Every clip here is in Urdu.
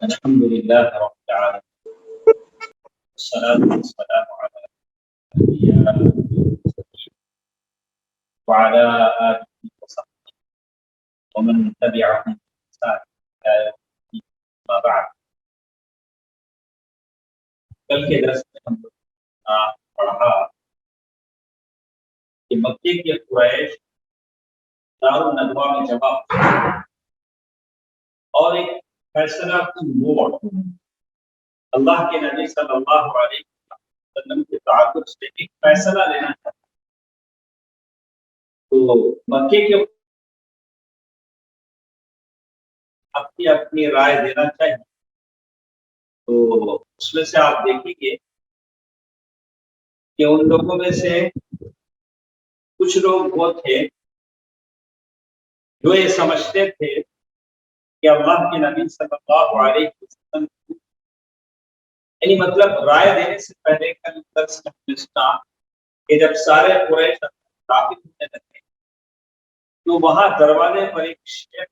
الحمد لله رب العالمين والصلاة والسلام على الأنبياء والمرسلين وعلى آله وصحبه ومن تبعهم بإحسان إلى يوم الدين. أما بعد، کل کے درس میں ہم لوگوں نے پڑھا کہ مکے کے قریش دارالندوا میں جمع ہوئے اور ایک فیصلہ کن موڑ اللہ کے نبی صلی اللہ علیہ وسلم کے تعلق سے ایک فیصلہ لینا چاہتے. تو مکے کے اپنی اپنی رائے دینا چاہیے. تو اس میں سے آپ دیکھیں گے کہ ان لوگوں میں سے کچھ لوگ وہ تھے جو یہ سمجھتے تھے کہ اللہ کے نبی صلی اللہ علیہ وسلم یعنی مطلب رائے دینے سے پہلے کل درس میں سنا کہ جب سارے قریش داخل ہونے لگے تو وہاں دروازے پر ایک شیخ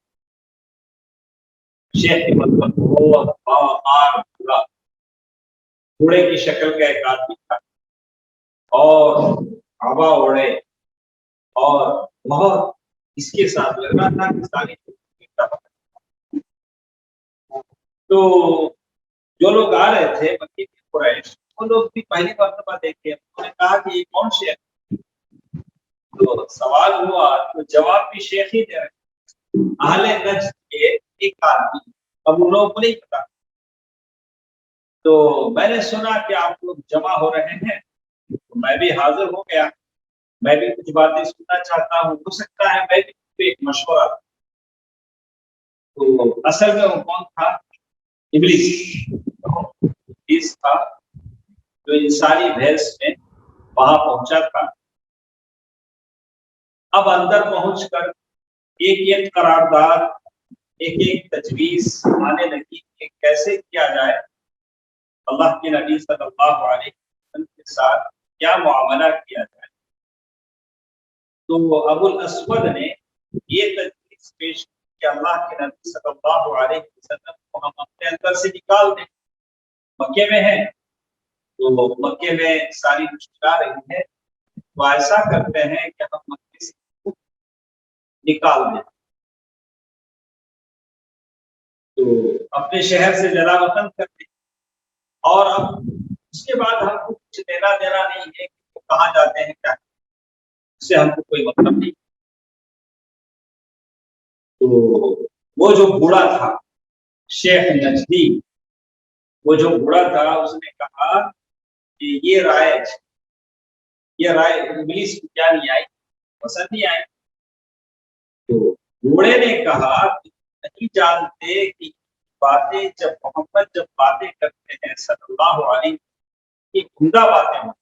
کی مطلب بوڑھے کی شکل کا ایک آدمی تھا اور آبا اوڑے اور بہت اس کے ساتھ لگ رہا تھا کہ ساری تو جو لوگ آ رہے تھے مکے کے قریش وہ لوگ بھی پہلی مرتبہ دیکھے. انہوں نے کہا کہ یہ کون شیخ؟ تو سوال ہوا تو جواب بھی شیخ ہی دے رہے اہل نجد کے ایک آدمی. اب ان لوگوں کو نہیں پتا. تو میں نے سنا کہ آپ لوگ جمع ہو رہے ہیں تو میں بھی حاضر ہو گیا. میں بھی کچھ باتیں سننا چاہتا ہوں. ہو سکتا ہے میں بھی ایک مشورہ. تو اصل میں وہ کون تھا؟ ابلیس تھا جو انسانی بھیس میں وہاں پہنچا تھا. اب اندر پہنچ کر ایک ایک قرارداد ایک ایک تجویز آنے لگی کہ کیسے کیا جائے اللہ کے نبی صلی اللہ علیہ وسلم کے ساتھ کیا معاملہ کیا جائے. تو ابو الاسود نے یہ تجویز پیش کی کہ اللہ کے نبی صلی اللہ علیہ وسلم کو ہم اپنے اندر سے نکال دیں. مکے میں ہیں تو مکے میں ساری مشکلات رہی ہے تو ایسا کرتے ہیں کہ ہم مکے سے نکال دیں. تو اپنے شہر سے جلا وطن کر دیں اور اب اس کے بعد ہم کو کچھ دینا دینا نہیں ہے کہ وہ کہاں جاتے ہیں کیا اس سے ہم کو کوئی مطلب نہیں. تو وہ جو بوڑھا تھا شیخ نجدی وہ جو بوڑھا تھا اس نے کہا کہ یہ رائے ابلیس کو کیا نہیں آئی، پسند نہیں آئی. تو بوڑھے نے کہا کہ نہیں جانتے کہ باتیں جب باتیں کرتے ہیں صلی اللہ علیہ کی عمدہ باتیں ہیں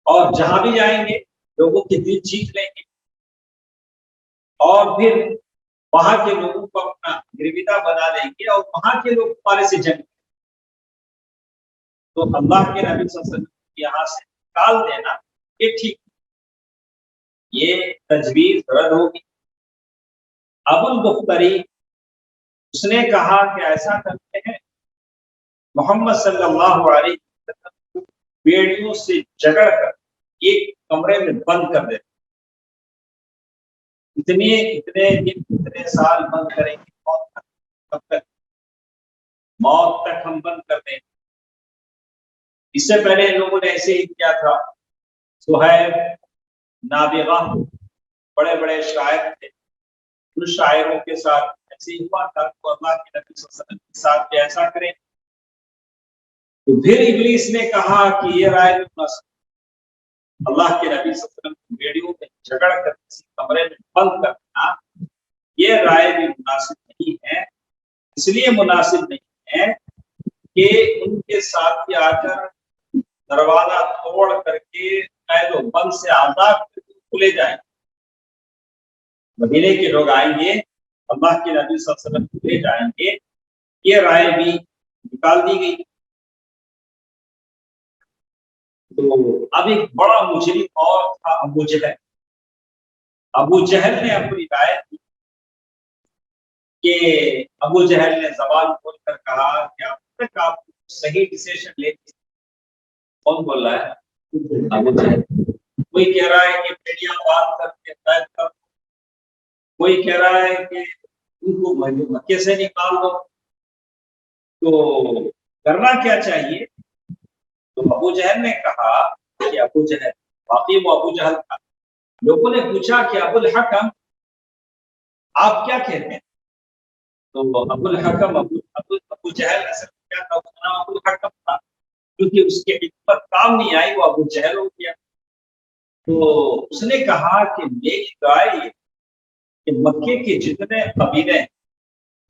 اور جہاں بھی جائیں گے لوگوں کے دل جیت لیں گے اور پھر وہاں کے لوگوں کو اپنا گرویدہ بنا لیں گے اور وہاں کے لوگ ہمارے سے جنگ. تو اللہ کے نبی صلی اللہ علیہ وسلم یہاں سے نکال دینا یہ ٹھیک، یہ تجویز رد ہوگی. ابو البختری اس نے کہا کہ ایسا کرتے ہیں محمد صلی اللہ علیہ وسلم کو بیڑیوں سے جگڑ کر ایک کمرے میں بند کر دیتے. اتنے دن اتنے سال بند کریں گے موت تک ہم بند کر دیں. اس سے پہلے لوگوں نے ایسے ہی کیا تھا. سہیب نابغہ بڑے بڑے شاعر تھے، ان شاعروں کے ساتھ ایسے ہی ہوا تھا. تو اللہ کے نبی صلی اللہ علیہ وسلم کے ساتھ ایسا کریں. تو پھر ابلیس نے کہا کہ یہ رائے اللہ کے نبی صلی اللہ علیہ وسلم کی بیڑیوں میں جھگڑ کر کسی کمرے میں بند کرنا یہ رائے بھی مناسب نہیں ہے. اس لیے مناسب نہیں ہے کہ ان کے ساتھ آ کر دروازہ توڑ کر کے قید و بند سے آزاد کر کے کھلے جائیں. مدینے کے لوگ آئیں گے اللہ کے نبی صلی اللہ علیہ وسلم کو لے جائیں گے. یہ رائے بھی نکال دی گئی. تو اب ایک بڑا مجرم اور تھا ابو جہل. ابو جہل نے اپنی رائے دی کہ ابو جہل نے زبان کھول کر کہا کہ اب تک آپ صحیح ڈیسیشن لے لی. کون بول رہا ہے؟ ابو جہل. کوئی کہہ رہا ہے کہ پیڑیاں باندھ کر کے قید کر دو، کوئی کہہ رہا ہے کہ ان کو مکے سے نکال دو. تو کرنا کیا چاہیے؟ تو ابو جہل نے کہا کہ ابو جہل، واقعی وہ ابو جہل تھا. لوگوں نے پوچھا کہ ابو الحکم آپ کیا کہتے ہیں؟ تو ابو الحکم ابو جہل اصل کیا تھا؟ اس کا نام ابو الحکم تھا، کیونکہ اس کی حکمت کام نہیں آئی وہ ابو جہل ہو گیا. تو اس نے کہا کہ میری رائے یہ کہ مکے کے جتنے قبیلے ہیں،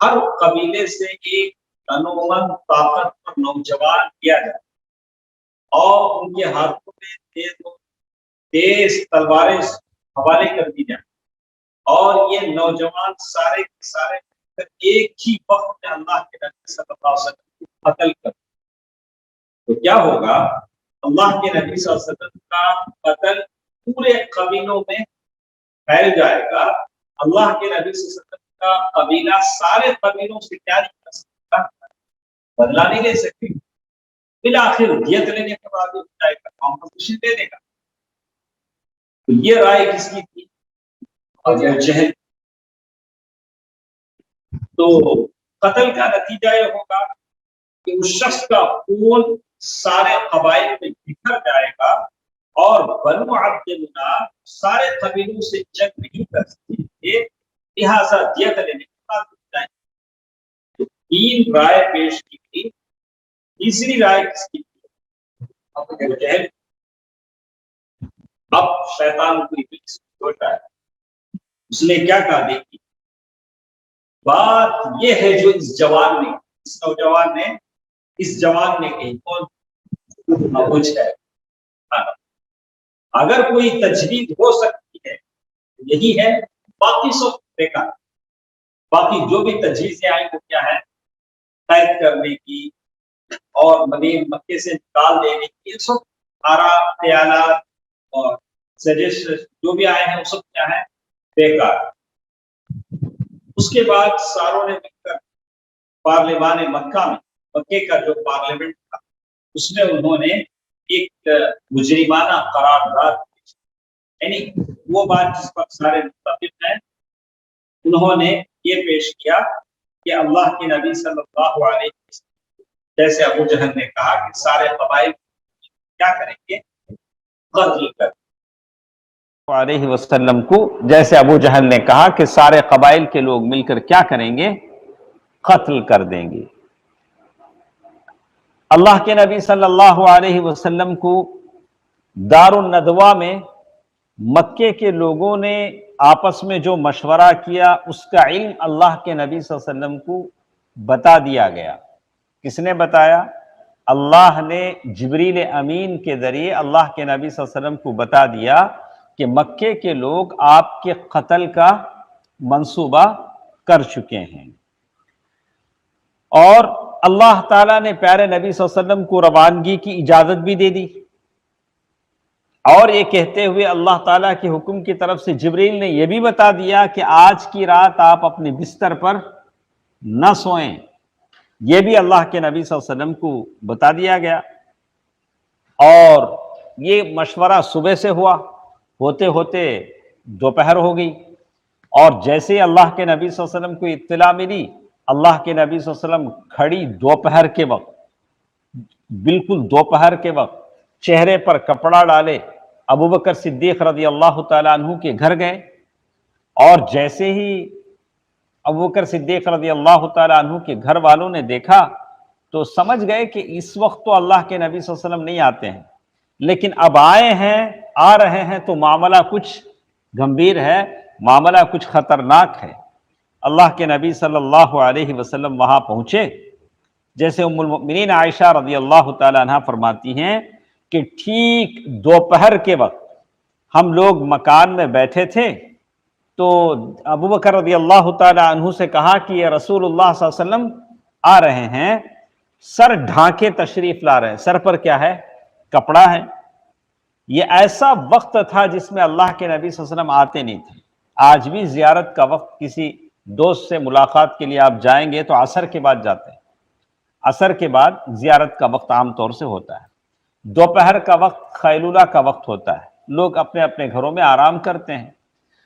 ہر قبیلے سے ایک تنومند طاقتور نوجوان کیا جائے اور ان کے ہاتھوں میں تیز تلواریں حوالے کر دی جائیں، اور یہ نوجوان سارے کے سارے ایک ہی وقت میں اللہ کے نبی صلی اللہ علیہ وسلم کو قتل کر. تو کیا ہوگا؟ اللہ کے نبی صلی اللہ علیہ وسلم کا قتل پورے قبیلوں میں پھیل جائے گا. اللہ کے نبی صلی اللہ علیہ وسلم کا قبیلہ سارے قبیلوں سے کیا نہیں کر سکتا؟ بدلا نہیں لے سکتے. بالآخر دیت لینے کے بعد جائے گا، کمپنسیشن دے دے گا. تو یہ رائے کس کی تھی؟ ابو جہل. تو قتل کا نتیجہ یہ ہوگا کہ اس شخص کا خون سارے قبائل میں بکھر جائے گا، اور بنو عبد مناف سارے قبیلوں سے جنگ نہیں کر سکتے، لہٰذا دیت لینے کے بعد جائیں. تو 3 رائے پیش کی گئی. تیسری رائے کس کی تھی؟ ابو جہل. اب شیطان کو سوچا ہے، اس نے کیا کہا؟ دیکھی بات یہ ہے جو اس نوجوان نے کہی. کون؟ ابو جہل. اگر کوئی تجویز ہو سکتی ہے یہی ہے، باقی سب بیکار. باقی جو بھی تجویزیں آئیں وہ کیا ہے؟ قید کرنے کی اور مکے سے نکال دینے کی. یہ سب آراء، خیالات اور سجیشن جو بھی آئے ہیں وہ سب کیا ہے؟ بیکار. اس کے بعد ساروں نے مل کر پارلیمان مکے کا جو پارلیمنٹ تھا اس میں انہوں نے ایک مجرمانہ قرارداد، یعنی وہ بات جس پر سارے متفق ہیں، انہوں نے یہ پیش کیا کہ اللہ کے نبی صلی اللہ علیہ وسلم جیسے ابو جہل نے کہا کہ سارے قبائل کیا کریں گے؟ قتل کر علیہ وسلم کو، جیسے ابو جہل نے کہا کہ سارے قبائل کے لوگ مل کر کیا کریں گے؟ قتل کر دیں گے. اللہ کے نبی صلی اللہ علیہ وسلم کو دار الندوہ میں مکے کے لوگوں نے آپس میں جو مشورہ کیا اس کا علم اللہ کے نبی صلی اللہ علیہ وسلم کو بتا دیا گیا. کس نے بتایا؟ اللہ نے جبریل امین کے ذریعے اللہ کے نبی صلی اللہ علیہ وسلم کو بتا دیا کہ مکے کے لوگ آپ کے قتل کا منصوبہ کر چکے ہیں. اور اللہ تعالیٰ نے پیارے نبی صلی اللہ علیہ وسلم کو روانگی کی اجازت بھی دے دی، اور یہ کہتے ہوئے اللہ تعالیٰ کے حکم کی طرف سے جبریل نے یہ بھی بتا دیا کہ آج کی رات آپ اپنے بستر پر نہ سوئیں. یہ بھی اللہ کے نبی صلی اللہ علیہ وسلم کو بتا دیا گیا. اور یہ مشورہ صبح سے ہوا، ہوتے ہوتے دوپہر ہو گئی، اور جیسے اللہ کے نبی صلی اللہ علیہ وسلم کو اطلاع ملی، اللہ کے نبی صلی اللہ علیہ وسلم کھڑی دوپہر کے وقت، بالکل دوپہر کے وقت چہرے پر کپڑا ڈالے ابو بکر صدیق رضی اللہ تعالیٰ عنہ کے گھر گئے. اور جیسے ہی ابو بکر صدیق رضی اللہ تعالیٰ عنہ کے گھر والوں نے دیکھا تو سمجھ گئے کہ اس وقت تو اللہ کے نبی صلی اللہ علیہ وسلم نہیں آتے ہیں، لیکن اب آ رہے ہیں تو معاملہ کچھ گمبھیر ہے، معاملہ کچھ خطرناک ہے. اللہ کے نبی صلی اللہ علیہ وسلم وہاں پہنچے. جیسے ام المؤمنین عائشہ رضی اللہ تعالیٰ عنہ فرماتی ہیں کہ ٹھیک دوپہر کے وقت ہم لوگ مکان میں بیٹھے تھے تو ابو بکر رضی اللہ تعالیٰ عنہ سے کہا کہ یہ رسول اللہ صلی اللہ علیہ وسلم آ رہے ہیں، سر ڈھانکے تشریف لا رہے ہیں، سر پر کیا ہے؟ کپڑا ہے. یہ ایسا وقت تھا جس میں اللہ کے نبی صلی اللہ علیہ وسلم آتے نہیں تھے. آج بھی زیارت کا وقت کسی دوست سے ملاقات کے لیے آپ جائیں گے تو عصر کے بعد جاتے ہیں، عصر کے بعد زیارت کا وقت عام طور سے ہوتا ہے، دوپہر کا وقت خیلولہ کا وقت ہوتا ہے، لوگ اپنے اپنے گھروں میں آرام کرتے ہیں،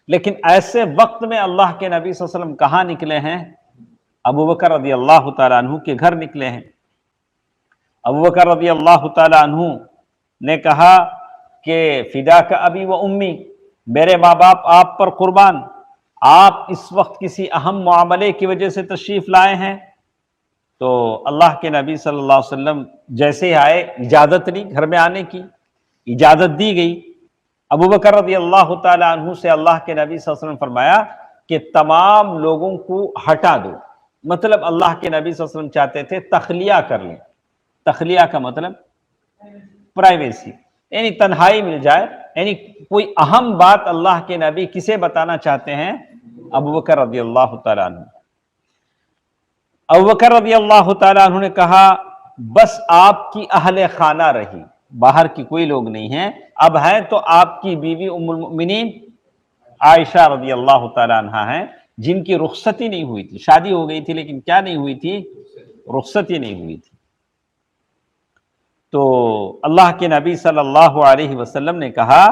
لیکن ایسے وقت میں اللہ کے نبی صلی اللہ علیہ وسلم کہاں نکلے ہیں؟ ابو بکر رضی اللہ تعالیٰ عنہ کے گھر نکلے ہیں۔ ابو بکر رضی اللہ تعالیٰ عنہ نے کہا کہ فداک ابی و امی، میرے ماں باپ آپ پر قربان، آپ اس وقت کسی اہم معاملے کی وجہ سے تشریف لائے ہیں؟ تو اللہ کے نبی صلی اللہ علیہ وسلم جیسے ہی آئے اجازت لی گھر میں آنے کی، اجازت دی گئی۔ ابو بکر رضی اللہ تعالیٰ عنہ سے اللہ کے نبی صلی اللہ علیہ وسلم فرمایا کہ تمام لوگوں کو ہٹا دو، مطلب اللہ کے نبی صلی اللہ علیہ وسلم چاہتے تھے تخلیہ کر لیں۔ تخلیہ کا مطلب پرائیویسی، یعنی تنہائی مل جائے، یعنی کوئی اہم بات اللہ کے نبی کسے بتانا چاہتے ہیں؟ ابو بکر رضی اللہ تعالیٰ عنہ۔ ابو بکر رضی اللہ تعالیٰ عنہ نے کہا بس آپ کی اہل خانہ رہی، باہر کی کوئی لوگ نہیں ہیں، اب ہیں تو آپ کی بیوی ام المؤمنین عائشہ رضی اللہ تعالیٰ عنہ ہیں، جن کی رخصتی نہیں ہوئی تھی، شادی ہو گئی تھی لیکن کیا نہیں ہوئی تھی؟ رخصتی نہیں ہوئی تھی۔ تو اللہ کے نبی صلی اللہ علیہ وسلم نے کہا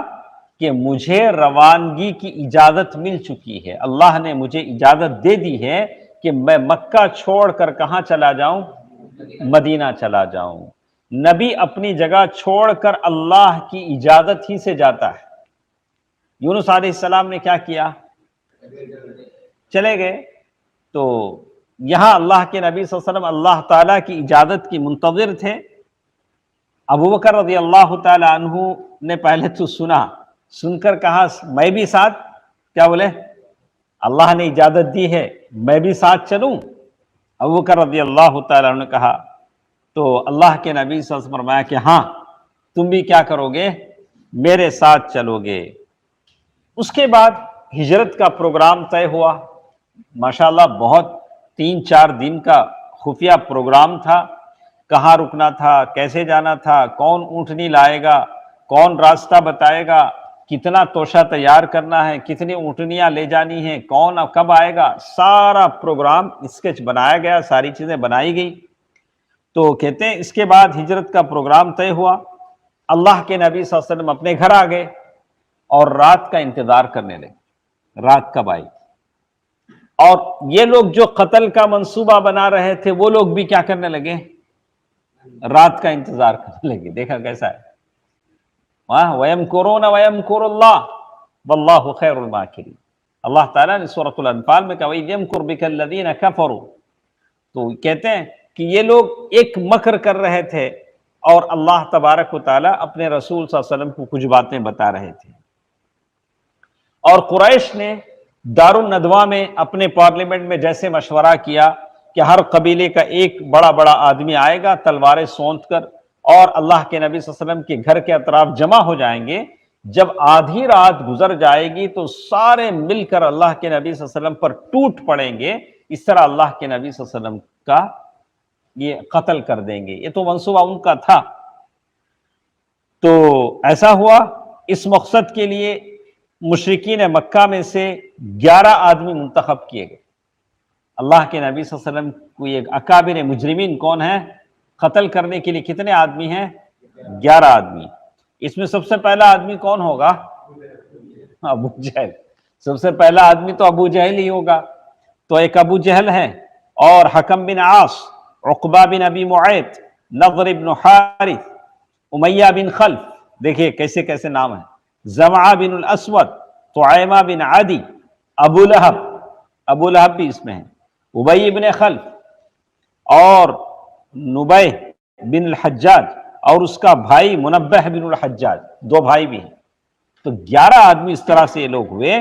کہ مجھے روانگی کی اجازت مل چکی ہے، اللہ نے مجھے اجازت دے دی ہے کہ میں مکہ چھوڑ کر کہاں چلا جاؤں؟ مدینہ چلا جاؤں۔ نبی اپنی جگہ چھوڑ کر اللہ کی اجازت ہی سے جاتا ہے۔ یونس علیہ السلام نے کیا کیا؟ چلے گئے۔ تو یہاں اللہ کے نبی صلی اللہ علیہ وسلم اللہ تعالیٰ کی اجازت کی منتظر تھے۔ ابو بکر رضی اللہ تعالیٰ عنہ نے پہلے تو سن کر کہا میں بھی ساتھ، کیا بولے؟ اللہ نے اجازت دی ہے میں بھی ساتھ چلوں؟ ابو بکر رضی اللہ تعالیٰ عنہ نے کہا تو اللہ کے نبی صلی اللہ علیہ وسلم فرمایا کہ ہاں تم بھی کیا کرو گے؟ میرے ساتھ چلو گے۔ اس کے بعد ہجرت کا پروگرام طے ہوا، ماشاءاللہ بہت 3-4 دن کا خفیہ پروگرام تھا، کہاں رکنا تھا، کیسے جانا تھا، کون اونٹنی لائے گا، کون راستہ بتائے گا، کتنا توشہ تیار کرنا ہے، کتنی اونٹنیاں لے جانی ہیں، کون کب آئے گا، سارا پروگرام اسکیچ بنایا گیا، ساری چیزیں بنائی گئی۔ تو کہتے ہیں اس کے بعد ہجرت کا پروگرام طے ہوا، اللہ کے نبی صلی اللہ علیہ وسلم اپنے گھر آ گئے اور رات کا انتظار کرنے لگے، رات کب آئی۔ اور یہ لوگ جو قتل کا منصوبہ بنا رہے تھے وہ لوگ بھی کیا کرنے لگے؟ رات کا انتظار کرنے لگے۔ دیکھا کیسا ہے؟ وَيَمْكُرُونَ وَيَمْكُرُ اللَّهُ وَاللَّهُ خَيْرُ الْمَاكِرِينَ۔ اللہ تعالیٰ نے سورۃ الانفال میں کہا وَإِذْ يَمْكُرُ بِكَ الَّذِينَ كَفَرُوا، تو کہتے ہیں کہ یہ لوگ ایک مکر کر رہے تھے اور اللہ تبارک و تعالیٰ اپنے رسول صلی اللہ علیہ وسلم کو کچھ باتیں بتا رہے تھے۔ اور قریش نے دارالندوہ میں اپنے پارلیمنٹ میں جیسے مشورہ کیا کہ ہر قبیلے کا ایک بڑا بڑا آدمی آئے گا تلواریں سونت کر، اور اللہ کے نبی صلی اللہ علیہ وسلم کے گھر کے اطراف جمع ہو جائیں گے، جب آدھی رات گزر جائے گی تو سارے مل کر اللہ کے نبی صلی اللہ علیہ وسلم پر ٹوٹ پڑیں گے، اس طرح اللہ کے نبی صلی اللہ علیہ وسلم کا یہ قتل کر دیں گے۔ یہ تو منصوبہ ان کا تھا۔ تو ایسا ہوا، اس مقصد کے لیے مشرکین مکہ میں سے 11 آدمی منتخب کیے گئے۔ اللہ کے نبی صلی اللہ علیہ وسلم کو یہ اکابر مجرمین کون ہیں؟ قتل کرنے کے لیے کتنے آدمی ہیں؟ 11 آدمی۔ اس میں سب سے پہلا آدمی کون ہوگا؟ ابو جہل۔ سب سے پہلا آدمی تو ابو جہل ہی ہوگا۔ تو ایک ابو جہل ہے، اور حکم بن عاص، عقبہ بن ابی معیط، نضر بن حارث، امیہ بن خلف، دیکھیں کیسے کیسے نام ہیں، زمعہ بن الاسود، طعیمہ بن عدی، ابو لہب، ابو لہب بھی اس میں ہے، ابی بن خلف، اور نبیہ بن الحجاج، اور اس کا بھائی منبہ بن الحجاج، 2 بھائی بھی ہیں۔ تو 11 آدمی اس طرح سے یہ لوگ ہوئے،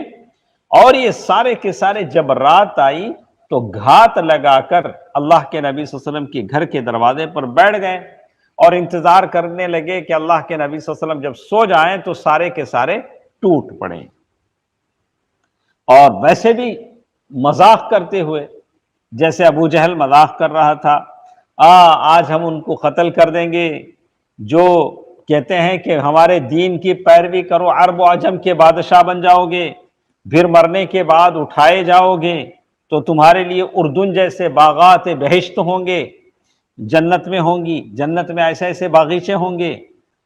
اور یہ سارے کے سارے جب رات آئی تو گھات لگا کر اللہ کے نبی صلی اللہ علیہ وسلم کے گھر کے دروازے پر بیٹھ گئے اور انتظار کرنے لگے کہ اللہ کے نبی صلی اللہ علیہ وسلم جب سو جائیں تو سارے کے سارے ٹوٹ پڑیں۔ اور ویسے بھی مذاق کرتے ہوئے، جیسے ابو جہل مذاق کر رہا تھا، آج ہم ان کو قتل کر دیں گے جو کہتے ہیں کہ ہمارے دین کی پیروی کرو، عرب و عجم کے بادشاہ بن جاؤ گے، پھر مرنے کے بعد اٹھائے جاؤ گے۔ تو تمہارے لیے اردن جیسے باغات بہشت ہوں گے، جنت میں ہوں گی، جنت میں ایسے ایسے باغیچے ہوں گے۔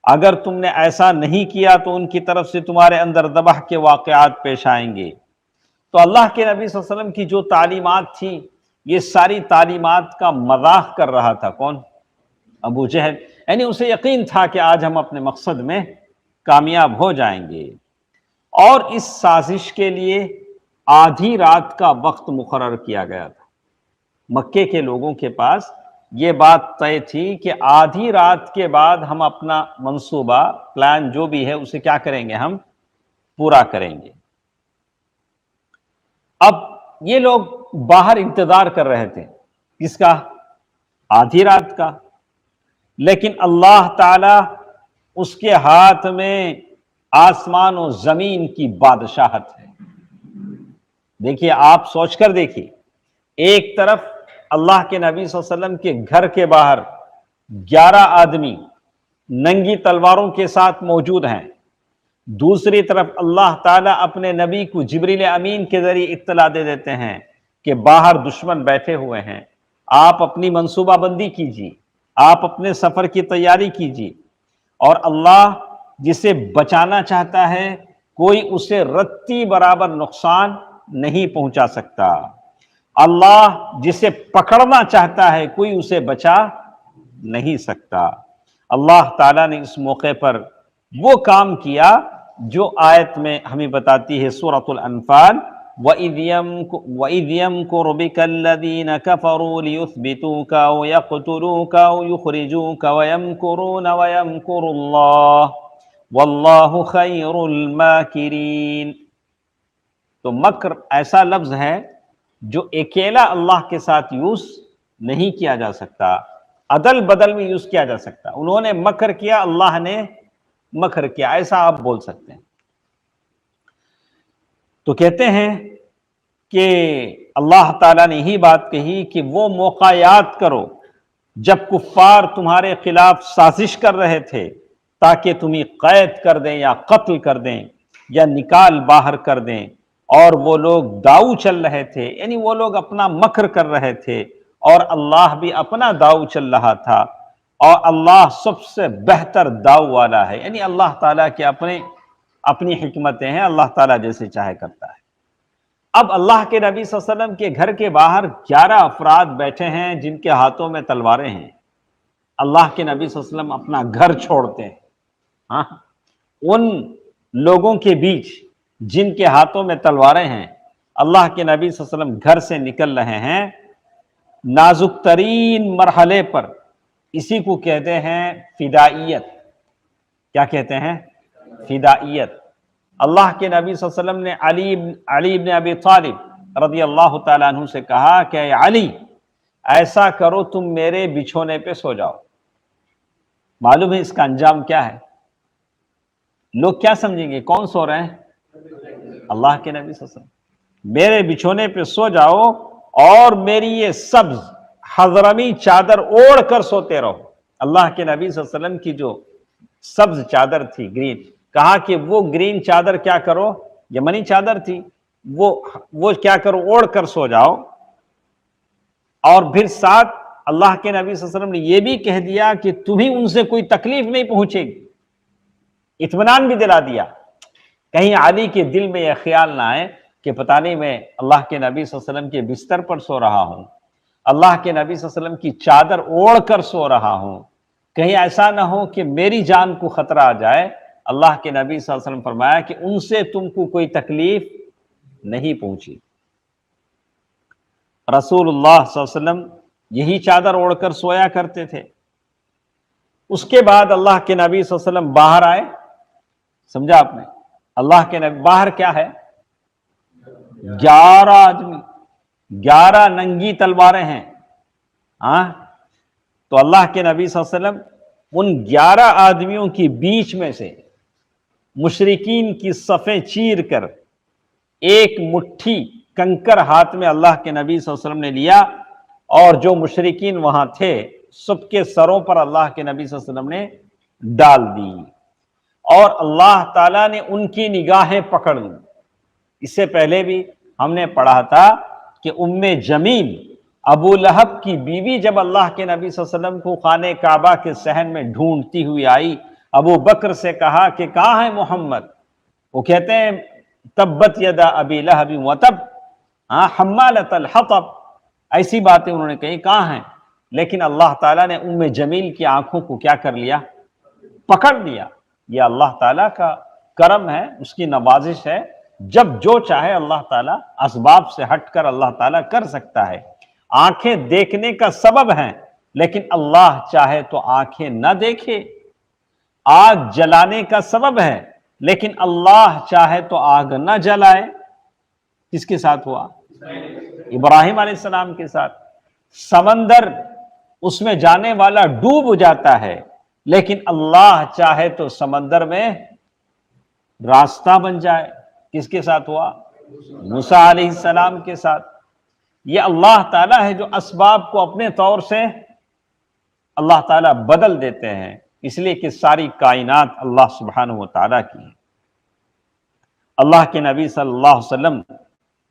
اگر تم نے ایسا نہیں کیا تو ان کی طرف سے تمہارے اندر ذبح کے واقعات پیش آئیں گے۔ تو اللہ کے نبی صلی اللہ علیہ وسلم کی جو تعلیمات تھیں، یہ ساری تعلیمات کا مذاق کر رہا تھا کون؟ ابو جہل۔ یعنی اسے یقین تھا کہ آج ہم اپنے مقصد میں کامیاب ہو جائیں گے، اور اس سازش کے لیے آدھی رات کا وقت مقرر کیا گیا تھا۔ مکے کے لوگوں کے پاس یہ بات طے تھی کہ آدھی رات کے بعد ہم اپنا منصوبہ پلان جو بھی ہے اسے کیا کریں گے، ہم پورا کریں گے۔ اب یہ لوگ باہر انتظار کر رہے تھے، کس کا؟ آدھی رات کا۔ لیکن اللہ تعالی، اس کے ہاتھ میں آسمان و زمین کی بادشاہت ہے۔ دیکھیے، آپ سوچ کر دیکھیے، ایک طرف اللہ کے نبی صلی اللہ علیہ وسلم کے گھر کے باہر 11 آدمی ننگی تلواروں کے ساتھ موجود ہیں، دوسری طرف اللہ تعالیٰ اپنے نبی کو جبریل امین کے ذریعے اطلاع دے دیتے ہیں کہ باہر دشمن بیٹھے ہوئے ہیں، آپ اپنی منصوبہ بندی کیجیے، آپ اپنے سفر کی تیاری کیجیے۔ اور اللہ جسے بچانا چاہتا ہے کوئی اسے رتی برابر نقصان نہیں پہنچا سکتا، اللہ جسے پکڑنا چاہتا ہے کوئی اسے بچا نہیں سکتا۔ اللہ تعالیٰ نے اس موقع پر وہ کام کیا جو آیت میں ہمیں بتاتی ہے سورۃ الانفال، وَإِذْ يَمْكُرُ بِكَ الَّذِينَ كَفَرُوا لِيُثْبِتُوكَ أَوْ يَقْتُلُوكَ أَوْ يُخْرِجُوكَ وَيَمْكُرُونَ وَيَمْكُرُ اللَّهُ وَاللَّهُ خَيْرُ الْمَاكِرِينَ۔ تو مکر ایسا لفظ ہے جو اکیلا اللہ کے ساتھ یوز نہیں کیا جا سکتا، عدل بدل میں یوز کیا جا سکتا۔ انہوں نے مکر کیا، اللہ نے مکر کیا، ایسا آپ بول سکتے ہیں۔ تو کہتے ہیں کہ اللہ تعالیٰ نے ہی بات کہی کہ وہ موقع یاد کرو جب کفار تمہارے خلاف سازش کر رہے تھے تاکہ تمہیں قید کر دیں یا قتل کر دیں یا نکال باہر کر دیں، اور وہ لوگ داؤ چل رہے تھے، یعنی وہ لوگ اپنا مکر کر رہے تھے اور اللہ بھی اپنا داؤ چل رہا تھا، اور اللہ سب سے بہتر داؤ والا ہے۔ یعنی اللہ تعالیٰ کے اپنی حکمتیں ہیں، اللہ تعالیٰ جیسے چاہے کرتا ہے۔ اب اللہ کے نبی صلی اللہ علیہ وسلم کے گھر کے باہر 11 افراد بیٹھے ہیں جن کے ہاتھوں میں تلواریں ہیں۔ اللہ کے نبی صلی اللہ علیہ وسلم اپنا گھر چھوڑتے ہیں، ہاں، ان لوگوں کے بیچ جن کے ہاتھوں میں تلواریں ہیں، اللہ کے نبی صلی اللہ علیہ وسلم گھر سے نکل رہے ہیں نازک ترین مرحلے پر۔ اسی کو کہتے ہیں فدائیت۔ کیا کہتے ہیں؟ فدائیت۔ اللہ کے نبی صلی اللہ علیہ وسلم نے علی بن ابی طالب رضی اللہ تعالیٰ عنہ سے کہا کہ اے علی، ایسا کرو تم میرے بچھونے پہ سو جاؤ۔ معلوم ہے اس کا انجام کیا ہے؟ لوگ کیا سمجھیں گے؟ کون سو رہے ہیں؟ اللہ کے نبی صلی اللہ علیہ وسلم۔ میرے بچھونے پہ سو جاؤ اور میری یہ سبز حضرمی چادر اوڑھ کر سوتے رہو۔ اللہ کے نبی صلی اللہ علیہ وسلم کی جو سبز چادر تھی، گرین، کہا کہ وہ گرین چادر کیا کرو، یمنی چادر تھی، وہ کیا کرو، اوڑھ کر سو جاؤ۔ اور پھر ساتھ اللہ کے نبی صلی اللہ علیہ وسلم نے یہ بھی کہہ دیا کہ تمہیں ان سے کوئی تکلیف نہیں پہنچے گی، اطمینان بھی دلا دیا۔ کہیں علی کے دل میں یہ خیال نہ آئے کہ پتہ نہیں میں اللہ کے نبی صلی اللہ علیہ وسلم کے بستر پر سو رہا ہوں، اللہ کے نبی صلی اللہ علیہ وسلم کی چادر اوڑھ کر سو رہا ہوں، کہیں ایسا نہ ہو کہ میری جان کو خطرہ آ جائے۔ اللہ کے نبی صلی اللہ علیہ وسلم فرمایا کہ ان سے تم کو کوئی تکلیف نہیں پہنچی۔ رسول اللہ صلی اللہ علیہ وسلم یہی چادر اوڑھ کر سویا کرتے تھے۔ اس کے بعد اللہ کے نبی صلی اللہ علیہ وسلم باہر آئے، سمجھا آپ نے؟ اللہ کے نبی باہر کیا ہے؟ 11 آدمی، 11 ننگی تلواریں ہیں، ہاں۔ تو اللہ کے نبی صلی اللہ علیہ وسلم ان 11 آدمیوں کی بیچ میں سے مشرکین کی صفیں چیر کر ایک مٹھی کنکر ہاتھ میں اللہ کے نبی صلی اللہ علیہ وسلم نے لیا، اور جو مشرکین وہاں تھے سب کے سروں پر اللہ کے نبی صلی اللہ علیہ وسلم نے ڈال دی، اور اللہ تعالیٰ نے ان کی نگاہیں پکڑ لی۔ اس سے پہلے بھی ہم نے پڑھا تھا کہ ام جمیل ابو لہب کی بیوی جب اللہ کے نبی صلی اللہ علیہ وسلم کو خانہ کعبہ کے صحن میں ڈھونڈتی ہوئی آئی، ابو بکر سے کہا کہ کہاں ہے محمد؟ وہ کہتے ہیں تبت یدا ابی لہب وتب، حمالۃ الحطب، ایسی باتیں انہوں نے کہی، کہاں ہیں؟ لیکن اللہ تعالیٰ نے ام جمیل کی آنکھوں کو کیا کر لیا؟ پکڑ لیا۔ یہ اللہ تعالیٰ کا کرم ہے، اس کی نوازش ہے، جب جو چاہے اللہ تعالیٰ اسباب سے ہٹ کر اللہ تعالیٰ کر سکتا ہے۔ آنکھیں دیکھنے کا سبب ہیں، لیکن اللہ چاہے تو آنکھیں نہ دیکھے۔ آگ جلانے کا سبب ہے، لیکن اللہ چاہے تو آگ نہ جلائے۔ کس کے ساتھ ہوا؟ ابراہیم علیہ السلام کے ساتھ۔ سمندر اس میں جانے والا ڈوب جاتا ہے، لیکن اللہ چاہے تو سمندر میں راستہ بن جائے۔ کس کے ساتھ ہوا؟ موسیٰ علیہ السلام کے ساتھ۔ یہ اللہ تعالیٰ ہے جو اسباب کو اپنے طور سے اللہ تعالیٰ بدل دیتے ہیں، اس لیے کہ ساری کائنات اللہ سبحانہ و تعالیٰ کی ہے۔ اللہ کے نبی صلی اللہ علیہ وسلم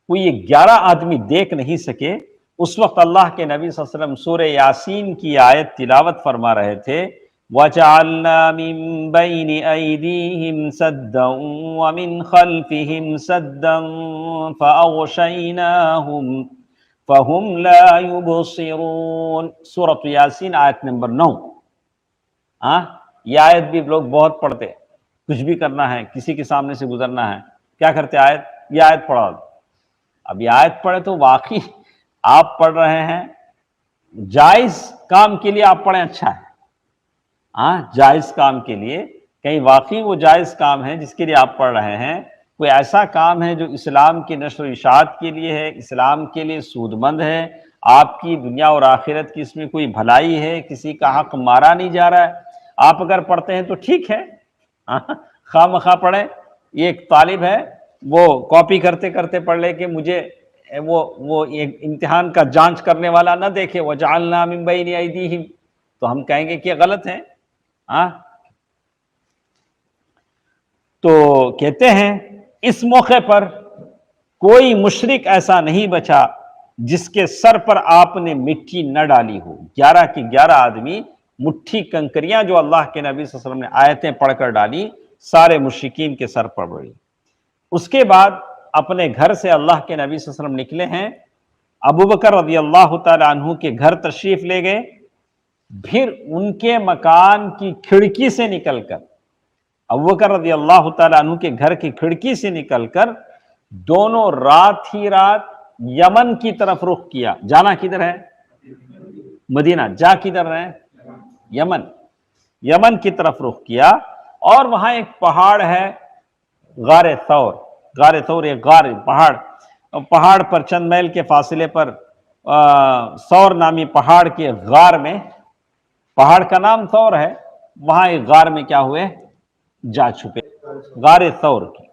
کو یہ 11 آدمی دیکھ نہیں سکے، اس وقت اللہ کے نبی صلی اللہ علیہ وسلم سورہ یاسین کی آیت تلاوت فرما رہے تھے، وَجَعَلْنَا مِن بَيْنِ أَيْدِيهِمْ سَدًّا وَمِنْ خَلْفِهِمْ سَدًّا فَأَغْشَيْنَاهُمْ فَهُمْ لَا يُبْصِرُونَ۔ سورۃ یاسین آیت نمبر 9۔ یہ آیت بھی لوگ بہت پڑھتے، کچھ بھی کرنا ہے، کسی کے سامنے سے گزرنا ہے، کیا کرتے؟ یہ آیت پڑھا۔ اب یہ آیت پڑھے تو واقعی آپ پڑھ رہے ہیں، جائز کام کے لیے آپ پڑھیں، اچھا ہے، جائز کام کے لیے، کہیں واقعی وہ جائز کام ہے جس کے لیے آپ پڑھ رہے ہیں، کوئی ایسا کام ہے جو اسلام کی نشر و اشاعت کے لیے ہے، اسلام کے لیے سود مند ہے، آپ کی دنیا اور آخرت کی اس میں کوئی بھلائی ہے، کسی کا حق مارا نہیں جا رہا ہے، آپ اگر پڑھتے ہیں تو ٹھیک ہے، خواہ مخواہ پڑھیں۔ یہ ایک طالب ہے، وہ کاپی کرتے کرتے پڑھ لے کہ مجھے وہ ایک امتحان کا جانچ کرنے والا نہ دیکھے، وَجَعَلْنَا مِن بَيْنِ أَيْدِيهِمْ، تو ہم کہیں گے کہ غلط ہے۔ تو کہتے ہیں اس موقع پر کوئی مشرک ایسا نہیں بچا جس کے سر پر آپ نے مٹی نہ ڈالی ہو۔ 11 کی 11 آدمی مٹھی کنکریاں جو اللہ کے نبی صلی اللہ علیہ وسلم نے آیتیں پڑھ کر ڈالی، سارے مشرکین کے سر پر پڑی۔ اس کے بعد اپنے گھر سے اللہ کے نبی صلی اللہ علیہ وسلم نکلے ہیں، ابو بکر رضی اللہ تعالیٰ عنہ کے گھر تشریف لے گئے، پھر ان کے مکان کی کھڑکی سے نکل کر، ابو بکر رضی اللہ تعالیٰ عنہ کے گھر کی کھڑکی سے نکل کر دونوں رات ہی رات یمن کی طرف رخ کیا۔ جانا کدھر ہے؟ مدینہ۔ جا کدھر رہے؟ یمن۔ یمن کی طرف رخ کیا، اور وہاں ایک پہاڑ ہے غار ثور۔ غار ثور ایک غار پہاڑ پر چند میل کے فاصلے پر ثور نامی پہاڑ کے غار میں، پہاڑ کا نام ثور ہے، وہاں ایک غار میں کیا ہوئے؟ جا چھپے، غار ثور کی۔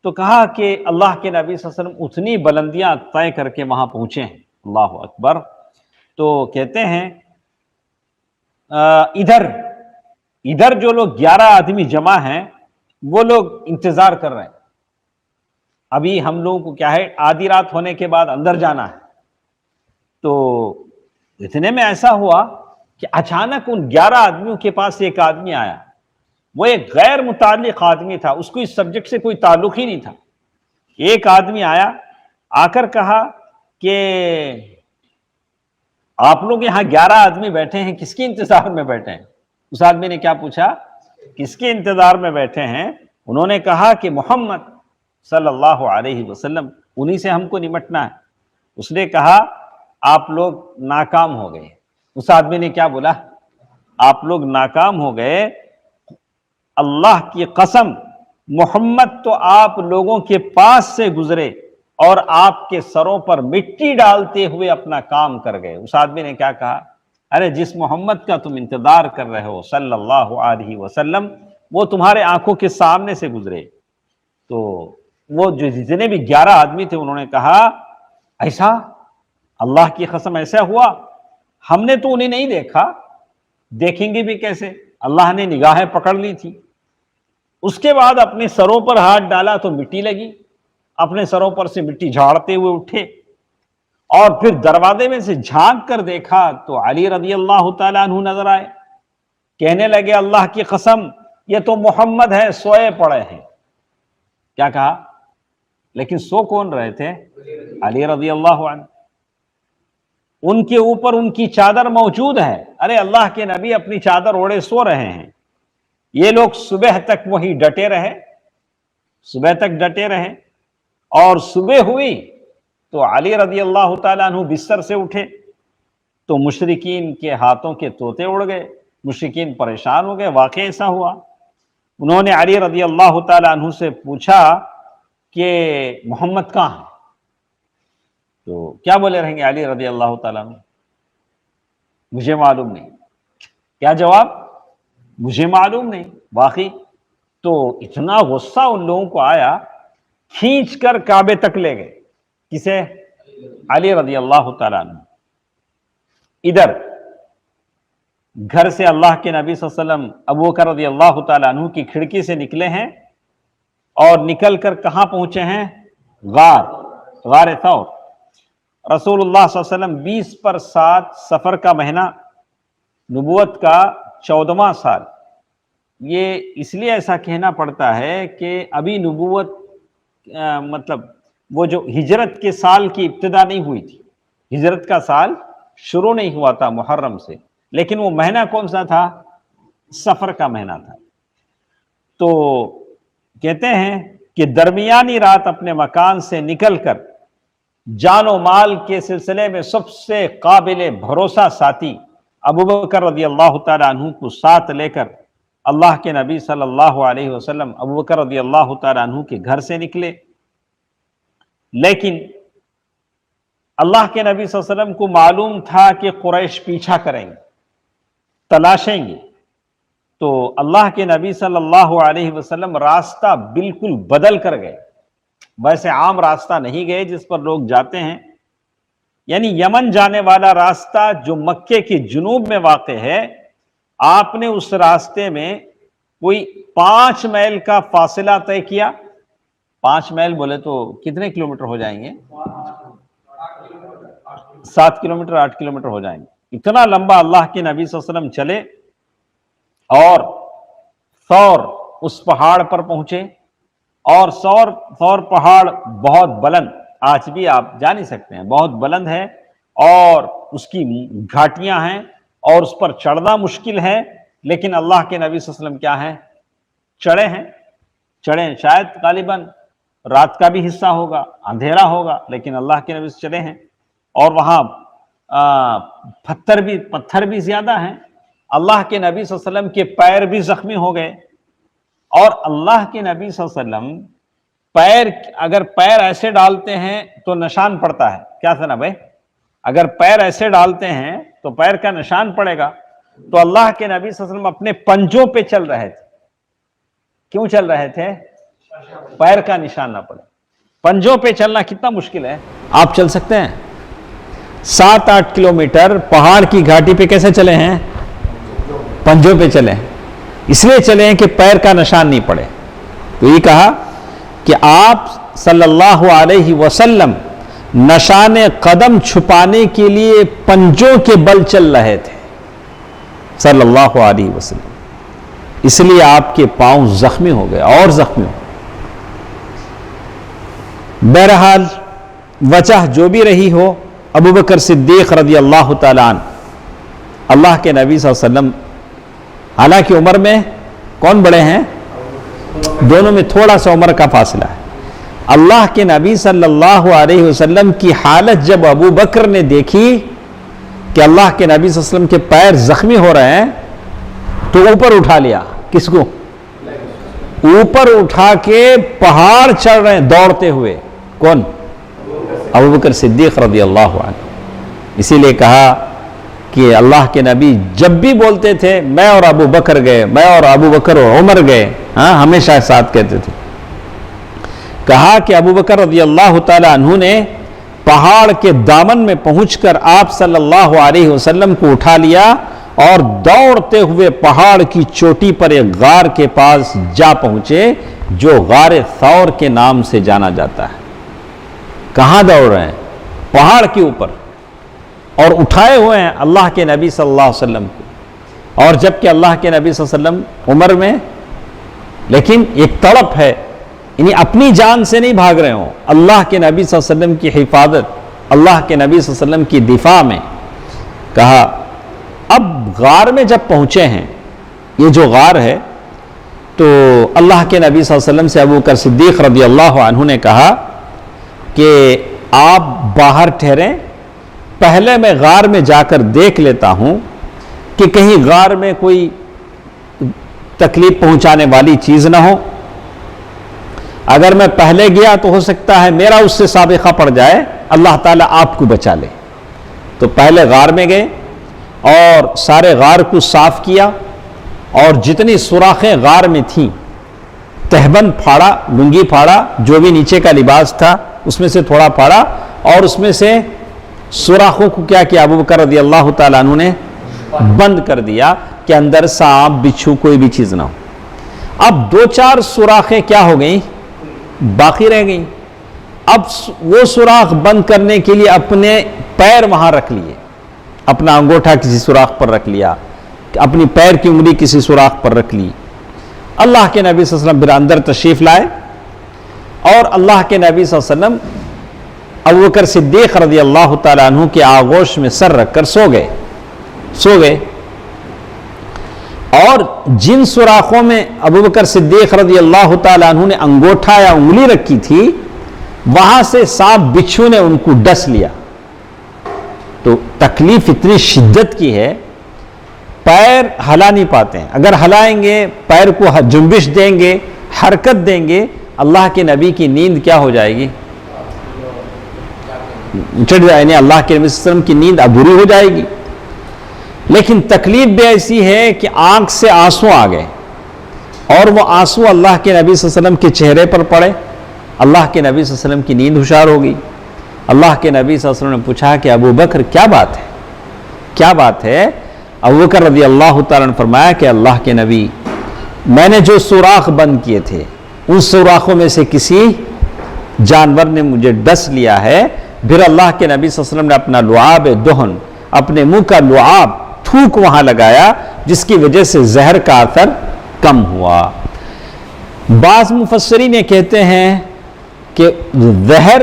تو کہا کہ اللہ کے نبی صلی اللہ علیہ وسلم اتنی بلندیاں طے کر کے وہاں پہنچے ہیں، اللہ اکبر۔ تو کہتے ہیں ادھر جو لوگ 11 آدمی جمع ہیں وہ لوگ انتظار کر رہے ہیں، ابھی ہم لوگوں کو کیا ہے، آدھی رات ہونے کے بعد اندر جانا ہے۔ تو اتنے میں ایسا ہوا کہ اچانک ان 11 آدمیوں کے پاس ایک آدمی آیا، وہ ایک غیر متعلق آدمی تھا، اس کو اس سبجیکٹ سے کوئی تعلق ہی نہیں تھا۔ ایک آدمی آیا، آ کر کہا کہ آپ لوگ یہاں 11 آدمی بیٹھے ہیں، کس کے انتظار میں بیٹھے ہیں؟ اس آدمی نے کیا پوچھا؟ کس کے انتظار میں بیٹھے ہیں؟ انہوں نے کہا کہ محمد صلی اللہ علیہ وسلم، انہی سے ہم کو نمٹنا ہے۔ اس نے کہا آپ لوگ ناکام ہو گئے۔ اس آدمی نے کیا بولا؟ آپ لوگ ناکام ہو گئے، اللہ کی قسم محمد تو آپ لوگوں کے پاس سے گزرے اور آپ کے سروں پر مٹی ڈالتے ہوئے اپنا کام کر گئے۔ اس آدمی نے کیا کہا؟ ارے جس محمد کا تم انتظار کر رہے ہو صلی اللہ علیہ وسلم، وہ تمہارے آنکھوں کے سامنے سے گزرے۔ تو وہ جو جتنے بھی 11 آدمی تھے انہوں نے کہا ایسا؟ اللہ کی قسم ایسا ہوا؟ ہم نے تو انہیں نہیں دیکھا، دیکھیں گے بھی کیسے؟ اللہ نے نگاہیں پکڑ لی تھی۔ اس کے بعد اپنے سروں پر ہاتھ ڈالا تو مٹی لگی، اپنے سروں پر سے مٹی جھاڑتے ہوئے اٹھے، اور پھر دروازے میں سے جھانک کر دیکھا تو علی رضی اللہ تعالیٰ عنہ نظر آئے. کہنے لگے اللہ کی قسم یہ تو محمد ہے، سوئے پڑے ہیں. کیا کہا؟ لیکن سو کون رہے تھے؟ علی رضی اللہ عنہ. ان کے اوپر ان کی چادر موجود ہے. ارے اللہ کے نبی اپنی چادر اوڑے سو رہے ہیں. یہ لوگ صبح تک وہی ڈٹے رہے، صبح تک ڈٹے رہے، اور صبح ہوئی تو علی رضی اللہ تعالیٰ عنہ بستر سے اٹھے تو مشرکین کے ہاتھوں کے طوطے اڑ گئے. مشرکین پریشان ہو گئے. واقعہ ایسا ہوا. انہوں نے علی رضی اللہ تعالیٰ عنہ سے پوچھا کہ محمد کہاں ہے؟ تو کیا بولے رہیں گے علی رضی اللہ تعالیٰ عنہ؟ مجھے معلوم نہیں. کیا جواب؟ مجھے معلوم نہیں. واقعی تو اتنا غصہ ان لوگوں کو آیا، کھینچ کر کعبے تک لے گئے. کسے؟ علی رضی اللہ تعالیٰ عنہ. ادھر گھر سے اللہ کے نبی صلی اللہ علیہ وسلم ابو بکر رضی اللہ تعالیٰ عنہ کی کھڑکی سے نکلے ہیں، اور نکل کر کہاں پہنچے ہیں؟ غار ثور. رسول اللہ صلی اللہ علیہ وسلم 20/7 سفر کا مہینہ، نبوت کا 14واں سال. یہ اس لیے ایسا کہنا پڑتا ہے کہ ابھی نبوت مطلب وہ جو ہجرت کے سال کی ابتدا نہیں ہوئی تھی. ہجرت کا سال شروع نہیں ہوا تھا محرم سے، لیکن وہ مہینہ کون سا تھا؟ سفر کا مہینہ تھا. تو کہتے ہیں کہ درمیانی رات اپنے مکان سے نکل کر جان و مال کے سلسلے میں سب سے قابل بھروسہ ساتھی ابو بکر رضی اللہ تعالیٰ عنہ کو ساتھ لے کر اللہ کے نبی صلی اللہ علیہ وسلم ابو بکر رضی اللہ تعالیٰ عنہ کے گھر سے نکلے. لیکن اللہ کے نبی صلی اللہ علیہ وسلم کو معلوم تھا کہ قریش پیچھا کریں گے، تلاشیں گے. تو اللہ کے نبی صلی اللہ علیہ وسلم راستہ بالکل بدل کر گئے. ویسے عام راستہ نہیں گئے جس پر لوگ جاتے ہیں، یعنی یمن جانے والا راستہ جو مکے کے جنوب میں واقع ہے، آپ نے اس راستے میں کوئی 5 میل کا فاصلہ طے کیا. 5 میل بولے تو کتنے کلومیٹر ہو جائیں گے؟ 7 کلومیٹر 8 کلومیٹر ہو جائیں گے. اتنا لمبا اللہ کے نبی صلی اللہ علیہ وسلم چلے اور ثور اس پہاڑ پر پہنچے. اور ثور پہاڑ بہت بلند، آج بھی آپ جا نہیں سکتے ہیں، بہت بلند ہے اور اس کی گھاٹیاں ہیں اور اس پر چڑھنا مشکل ہے. لیکن اللہ کے نبی صلی اللہ علیہ وسلم کیا ہے؟ چڑھے ہیں. شاید غالباً رات کا بھی حصہ ہوگا، اندھیرا ہوگا، لیکن اللہ کے نبی سے چڑھے ہیں. اور وہاں پتھر بھی زیادہ ہیں. اللہ کے نبی صلی اللہ علیہ وسلم کے پیر بھی زخمی ہو گئے. اور اللہ کے نبی صلی اللہ علیہ وسلم اگر پیر ایسے ڈالتے ہیں تو نشان پڑتا ہے. کیا تھا نا بھائی؟ اگر پیر ایسے ڈالتے ہیں تو پیر کا نشان پڑے گا. تو اللہ کے نبی صلی اللہ علیہ وسلم اپنے پنجوں پہ چل رہے تھے. کیوں چل رہے تھے؟ پیر کا نشان نہ پڑے. پنجوں پہ چلنا کتنا مشکل ہے. آپ چل سکتے ہیں 7-8 کلومیٹر پہاڑ کی گھاٹی پہ کیسے چلے ہیں؟ پنجوں پہ چلے ہیں. اس لیے چلے ہیں کہ پیر کا نشان نہیں پڑے. تو یہ کہا کہ آپ صلی اللہ علیہ وسلم نشان قدم چھپانے کے لیے پنجوں کے بل چل رہے تھے صلی اللہ علیہ وسلم. اس لیے آپ کے پاؤں زخمی ہو گئے اور زخمی ہو گئے. بہرحال وجہ جو بھی رہی ہو، ابو بکر صدیق رضی اللہ تعالیٰ عنہ اللہ کے نبی صلی اللہ علیہ وسلم، حالانکہ عمر میں کون بڑے ہیں؟ دونوں میں تھوڑا سا عمر کا فاصلہ ہے. اللہ کے نبی صلی اللہ علیہ وسلم کی حالت جب ابو بکر نے دیکھی کہ اللہ کے نبی صلی اللہ علیہ وسلم کے پیر زخمی ہو رہے ہیں تو اوپر اٹھا لیا. کس کو؟ اوپر اٹھا کے پہاڑ چڑھ رہے ہیں دوڑتے ہوئے. کون؟ ابو بکر صدیق رضی اللہ عنہ. اسی لیے کہا کہ اللہ کے نبی جب بھی بولتے تھے میں اور ابو بکر گئے، میں اور ابو بکر اور عمر گئے، ہمیشہ ساتھ کہتے تھے. کہا کہ ابو بکر رضی اللہ تعالی عنہ نے پہاڑ کے دامن میں پہنچ کر آپ صلی اللہ علیہ وسلم کو اٹھا لیا اور دوڑتے ہوئے پہاڑ کی چوٹی پر ایک غار کے پاس جا پہنچے جو غار ثور کے نام سے جانا جاتا ہے. کہاں دوڑ رہے ہیں؟ پہاڑ کے اوپر اور اٹھائے ہوئے ہیں اللہ کے نبی صلی اللہ علیہ وسلم کو، اور جبکہ اللہ کے نبی صلی اللہ علیہ وسلم عمر میں، لیکن ایک تڑپ ہے، یعنی اپنی جان سے نہیں بھاگ رہے ہوں، اللہ کے نبی صلی اللہ علیہ وسلم کی حفاظت، اللہ کے نبی صلی اللہ علیہ وسلم کی دفاع میں۔ کہا اب غار میں جب پہنچے ہیں، یہ جو غار ہے، تو اللہ کے نبی صلی اللہ علیہ وسلم سے ابو بکر صدیق رضی اللہ عنہ نے کہا کہ آپ باہر ٹھہریں، پہلے میں غار میں جا کر دیکھ لیتا ہوں کہ کہیں غار میں کوئی تکلیف پہنچانے والی چیز نہ ہو، اگر میں پہلے گیا تو ہو سکتا ہے میرا اس سے سابقہ پڑ جائے، اللہ تعالیٰ آپ کو بچا لے۔ تو پہلے غار میں گئے اور سارے غار کو صاف کیا، اور جتنی سوراخیں غار میں تھیں، تہبند پھاڑا، لنگی پھاڑا، جو بھی نیچے کا لباس تھا اس میں سے تھوڑا پھاڑا، اور اس میں سے سوراخوں کو کیا کیا، ابو بکر رضی اللہ تعالیٰ عنہ نے بند کر دیا کہ اندر سانپ بچھو کوئی بھی چیز نہ ہو۔ اب 2-4 سوراخیں کیا ہو گئیں، باقی رہ گئیں۔ اب وہ سوراخ بند کرنے کے لیے اپنے پیر وہاں رکھ لیے، اپنا انگوٹھا کسی سوراخ پر رکھ لیا، اپنی پیر کی انگلی کسی سوراخ پر رکھ لی۔ اللہ کے نبی صلی اللہ علیہ وسلم پھر اندر تشریف لائے، اور اللہ کے نبی صلی اللہ علیہ وسلم ابوبکر صدیق رضی اللہ تعالیٰ عنہ کے آغوش میں سر رکھ کر سو گئے۔ اور جن سوراخوں میں ابوبکر صدیق رضی اللہ تعالیٰ عنہ نے انگوٹھا یا انگلی رکھی تھی، وہاں سے سانپ بچھو نے ان کو ڈس لیا۔ تو تکلیف اتنی شدت کی ہے، پیر ہلا نہیں پاتے ہیں، اگر ہلائیں گے، پیر کو جنبش دیں گے، حرکت دیں گے، اللہ کے نبی کی نیند کیا ہو جائے گی، چڑھ جائے، یعنی اللہ کے نبی صلی اللہ علیہ وسلم کی نیند ابھری ہو جائے گی۔ لیکن تکلیف بھی ایسی ہے کہ آنکھ سے آنسو آ گئے، اور وہ آنسو اللہ کے نبی صلی اللہ علیہ وسلم کے چہرے پر پڑے، اللہ کے نبی صلی اللہ علیہ وسلم کی نیند ہوشیار ہو گئی۔ اللہ کے نبی صلی اللہ علیہ وسلم نے پوچھا کہ ابو بکر کیا بات ہے؟ ابو بکر رضی اللہ تعالیٰ نے فرمایا کہ اللہ کے نبی، میں نے جو سوراخ بند کیے تھے ان سوراخوں میں سے کسی جانور نے مجھے ڈس لیا ہے۔ پھر اللہ کے نبی صلی اللہ علیہ وسلم نے اپنا لعاب دہن، اپنے منہ کا لعاب تھوک وہاں لگایا، جس کی وجہ سے زہر کا اثر کم ہوا۔ بعض مفسرین یہ کہتے ہیں کہ زہر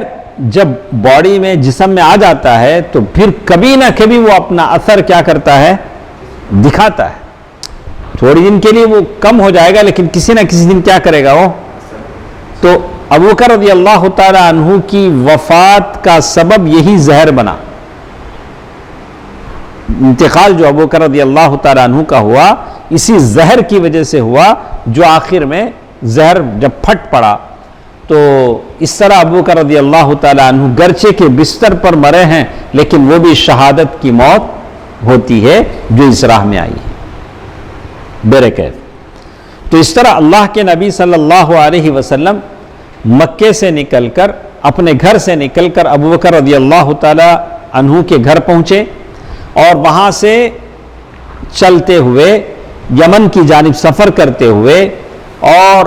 جب باڈی میں، جسم میں آ جاتا ہے تو پھر کبھی نہ کبھی وہ اپنا اثر کیا کرتا ہے، دکھاتا ہے۔ تھوڑی دن کے لیے وہ کم ہو جائے گا، لیکن کسی نہ کسی دن کیا کرے گا وہ۔ تو ابوبکر رضی اللہ تعالی عنہ کی وفات کا سبب یہی زہر بنا۔ انتقال جو ابوبکر رضی اللہ تعالی عنہ کا ہوا، اسی زہر کی وجہ سے ہوا، جو آخر میں زہر جب پھٹ پڑا تو اس طرح ابوبکر رضی اللہ تعالی عنہ گرچہ کے بستر پر مرے ہیں، لیکن وہ بھی شہادت کی موت ہوتی ہے جو اس راہ میں آئی ہے بےرکیف۔ تو اس طرح اللہ کے نبی صلی اللہ علیہ وسلم مکے سے نکل کر، اپنے گھر سے نکل کر ابوبکر رضی اللہ تعالی عنہ کے گھر پہنچے، اور وہاں سے چلتے ہوئے یمن کی جانب سفر کرتے ہوئے، اور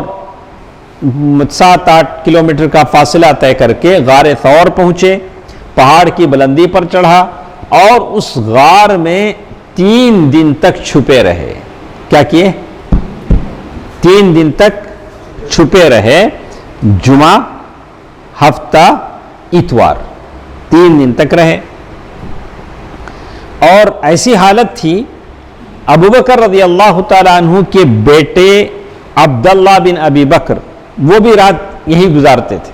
7-8 کلومیٹر کا فاصلہ طے کر کے غار ثور پہنچے، پہاڑ کی بلندی پر چڑھا، اور اس غار میں 3 دن تک چھپے رہے۔ کیا کیے؟ 3 دن تک چھپے رہے، جمعہ، ہفتہ، اتوار، 3 دن تک رہے۔ اور ایسی حالت تھی، ابوبکر رضی اللہ تعالی عنہ کے بیٹے عبداللہ بن ابی بکر، وہ بھی رات یہی گزارتے تھے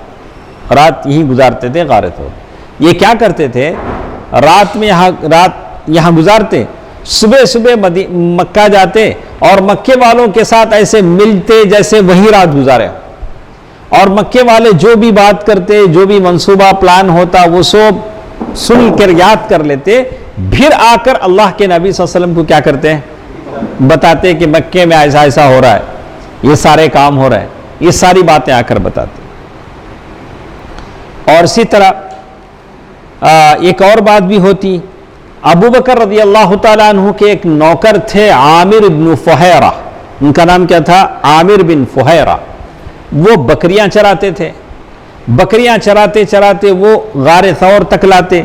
غار ثور۔ یہ کیا کرتے تھے؟ رات یہاں گزارتے، صبح مکہ جاتے، اور مکے والوں کے ساتھ ایسے ملتے جیسے وہی رات گزارے، اور مکے والے جو بھی بات کرتے، جو بھی منصوبہ پلان ہوتا، وہ سب سن کر یاد کر لیتے، پھر آ کر اللہ کے نبی صلی اللہ علیہ وسلم کو کیا کرتے ہیں؟ بتاتے کہ مکے میں ایسا ہو رہا ہے، یہ سارے کام ہو رہے ہیں، یہ ساری باتیں آ کر بتاتے۔ اور اسی طرح ایک اور بات بھی ہوتی، ابوبکر رضی اللہ تعالیٰ عنہ کے ایک نوکر تھے عامر بن فہیرہ، ان کا نام کیا تھا؟ عامر بن فہیرہ۔ وہ بکریاں چراتے تھے، بکریاں چراتے چراتے وہ غار ثور تک لاتے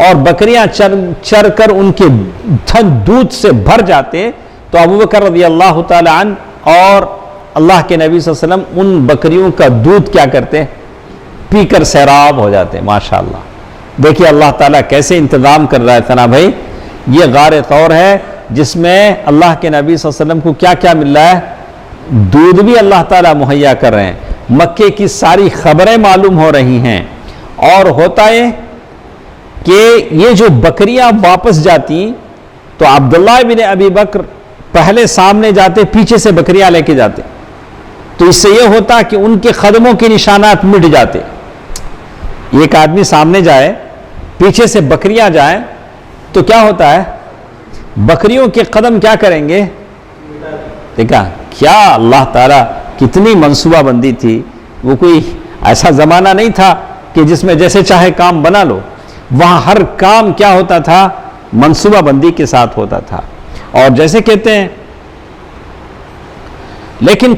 اور بکریاں چر کر ان کے تھن دودھ سے بھر جاتے، تو ابو بکر رضی اللہ تعالی عنہ اور اللہ کے نبی صلی اللہ علیہ وسلم ان بکریوں کا دودھ کیا کرتے؟ پی کر سیراب ہو جاتے۔ ماشاءاللہ، دیکھیے اللہ تعالیٰ کیسے انتظام کر رہا ہے ثنا بھائی۔ یہ غار ثور ہے جس میں اللہ کے نبی صلی اللہ علیہ وسلم کو کیا کیا مل رہا ہے؟ دودھ بھی اللہ تعالیٰ مہیا کر رہے ہیں، مکے کی ساری خبریں معلوم ہو رہی ہیں، اور ہوتا ہے کہ یہ جو بکریاں واپس جاتی تو عبداللہ بن ابی بکر پہلے سامنے جاتے، پیچھے سے بکریاں لے کے جاتے، تو اس سے یہ ہوتا کہ ان کے قدموں کے نشانات مٹ جاتے۔ ایک آدمی سامنے جائے، پیچھے سے بکریاں جائیں تو کیا ہوتا ہے؟ بکریوں کے قدم کیا کریں گے؟ دیکھا کیا اللہ تعالیٰ کتنی منصوبہ بندی تھی۔ وہ کوئی ایسا زمانہ نہیں تھا کہ جس میں جیسے چاہے کام بنا لو، وہاں ہر کام کیا ہوتا تھا؟ منصوبہ بندی کے ساتھ ہوتا تھا۔ اور جیسے کہتے ہیں لیکن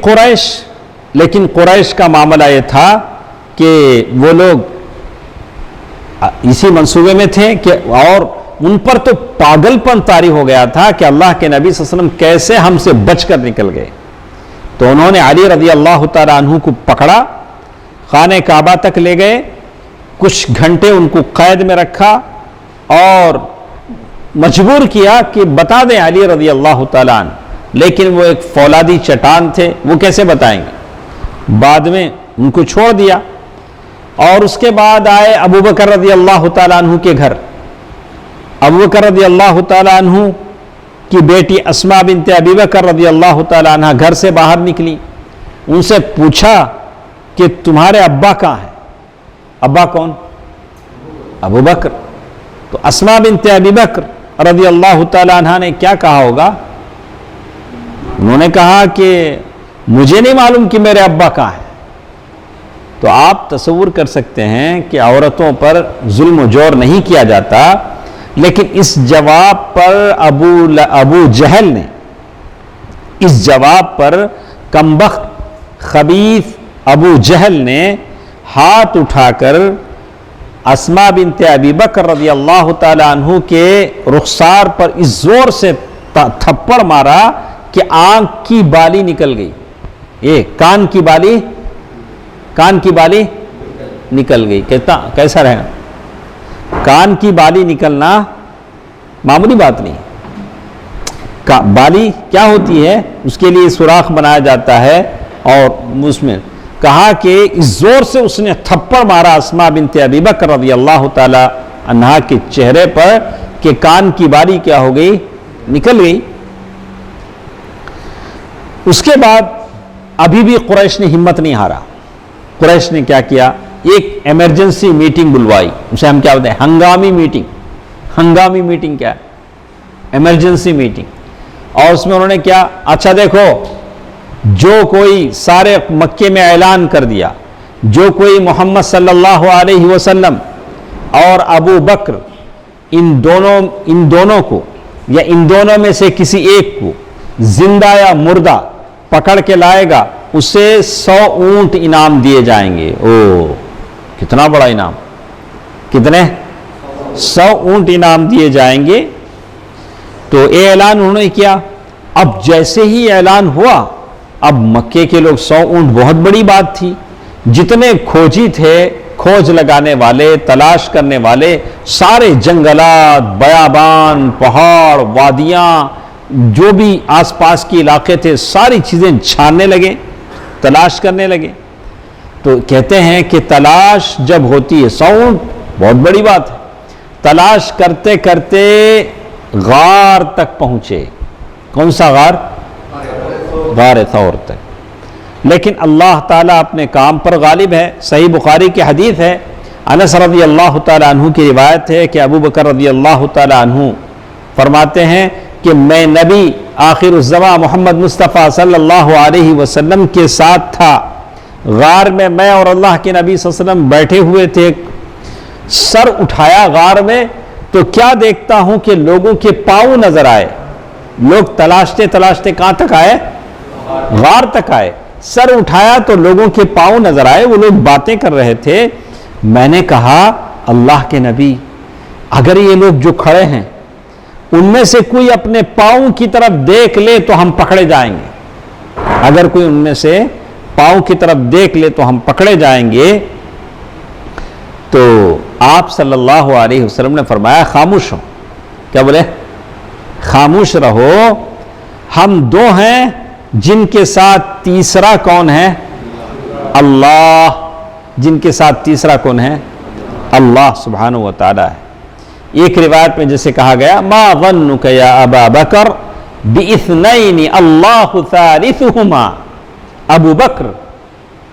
قریش کا معاملہ یہ تھا کہ وہ لوگ اسی منصوبے میں تھے کہ، اور ان پر تو پاگل پن طاری ہو گیا تھا کہ اللہ کے نبی صلی اللہ علیہ وسلم کیسے ہم سے بچ کر نکل گئے۔ تو انہوں نے علی رضی اللہ تعالیٰ عنہ کو پکڑا، خانہ کعبہ تک لے گئے، کچھ گھنٹے ان کو قید میں رکھا اور مجبور کیا کہ بتا دیں علی رضی اللہ تعالیٰ عنہ، لیکن وہ ایک فولادی چٹان تھے، وہ کیسے بتائیں گے؟ بعد میں ان کو چھوڑ دیا، اور اس کے بعد آئے ابو بکر رضی اللہ تعالیٰ عنہ کے گھر۔ ابو بکر رضی اللہ تعالیٰ عنہ کی بیٹی اسماء بنت ابی بکر رضی اللہ تعالیٰ عنہ گھر سے باہر نکلی، ان سے پوچھا کہ تمہارے ابا کہاں ہیں؟ ابا کون؟ ابو بکر۔ تو اسماء بنت ابی بکر رضی اللہ تعالیٰ عنہ نے کیا کہا ہوگا؟ انہوں نے کہا کہ مجھے نہیں معلوم کہ میرے ابا کہاں ہیں۔ تو آپ تصور کر سکتے ہیں کہ عورتوں پر ظلم و جور نہیں کیا جاتا، لیکن اس جواب پر ابو جہل نے، اس جواب پر کمبخت خبیث ابو جہل نے ہاتھ اٹھا کر اسماء بنت ابی بکر رضی اللہ تعالی عنہ کے رخسار پر اس زور سے تھپڑ مارا کہ آنکھ کی بالی نکل گئی، کان کی بالی نکل گئی۔ کیسا رہے؟ کان کی بالی نکلنا معمولی بات نہیں۔ بالی کیا ہوتی ہے؟ اس کے لیے سوراخ بنایا جاتا ہے، اور اس میں کہا کہ اس زور سے اس نے تھپڑ مارا اسماء بنت ابی بکر رضی اللہ تعالی عنہا کے چہرے پر کہ کان کی بالی کیا ہو گئی؟ نکل گئی۔ اس کے بعد ابھی بھی قریش نے ہمت نہیں ہارا۔ قریش نے کیا کیا؟ ایک ایمرجنسی میٹنگ بلوائی، اسے ہم کیا بولتے ہیں؟ ہنگامی میٹنگ۔ ہنگامی میٹنگ کیا ہے؟ Emergency meeting. اور اس میں انہوں نے کیا؟ اچھا دیکھو، جو کوئی سارے مکے میں اعلان کر دیا، جو کوئی محمد صلی اللہ علیہ وسلم اور ابو بکر ان دونوں کو یا ان دونوں میں سے کسی ایک کو زندہ یا مردہ پکڑ کے لائے گا، اسے 100 اونٹ انعام دیے جائیں گے۔ کتنا بڑا انعام! کتنے؟ 100 اونٹ انعام دیے جائیں گے۔ تو یہ اعلان انہوں نے کیا۔ اب جیسے ہی اعلان ہوا، اب مکے کے لوگ 100 اونٹ بہت بڑی بات تھی، جتنے کھوجی تھے، کھوج لگانے والے، تلاش کرنے والے، سارے جنگلات، بیابان، پہاڑ، وادیاں، جو بھی آس پاس کے علاقے تھے، ساری چیزیں چھاننے لگے، تلاش کرنے لگے۔ تو کہتے ہیں کہ تلاش جب ہوتی ہے، 100 اونٹ بہت بڑی بات ہے، تلاش کرتے کرتے غار تک پہنچے۔ کون سا غار؟ غار ثور تک۔ لیکن اللہ تعالیٰ اپنے کام پر غالب ہے۔ صحیح بخاری کی حدیث ہے، انس رضی اللہ تعالیٰ عنہ کی روایت ہے کہ ابو بکر رضی اللہ تعالیٰ عنہ فرماتے ہیں کہ میں نبی آخر الزمان محمد مصطفیٰ صلی اللہ علیہ وسلم کے ساتھ تھا، غار میں میں اور اللہ کے نبی صلی اللہ علیہ وسلم بیٹھے ہوئے تھے۔ سر اٹھایا غار میں تو کیا دیکھتا ہوں کہ لوگوں کے پاؤں نظر آئے۔ لوگ تلاشتے تلاشتے کہاں تک آئے؟ غار تک آئے۔ سر اٹھایا تو لوگوں کے پاؤں نظر آئے، وہ لوگ باتیں کر رہے تھے۔ میں نے کہا اللہ کے نبی، اگر یہ لوگ جو کھڑے ہیں ان میں سے کوئی اپنے پاؤں کی طرف دیکھ لے تو ہم پکڑے جائیں گے، اگر کوئی ان میں سے پاؤں کی طرف دیکھ لے تو ہم پکڑے جائیں گے۔ تو آپ صلی اللہ علیہ وسلم نے فرمایا خاموش ہو، کیا بولے؟ خاموش رہو، ہم دو ہیں جن کے ساتھ تیسرا کون ہے؟ اللہ۔ جن کے ساتھ تیسرا کون ہے؟ اللہ سبحانہ و تعالی ہے۔ ایک روایت میں جیسے کہا گیا ما ظنک یا ابا بکر باثنین اللہ ثالثہما، ابو بکر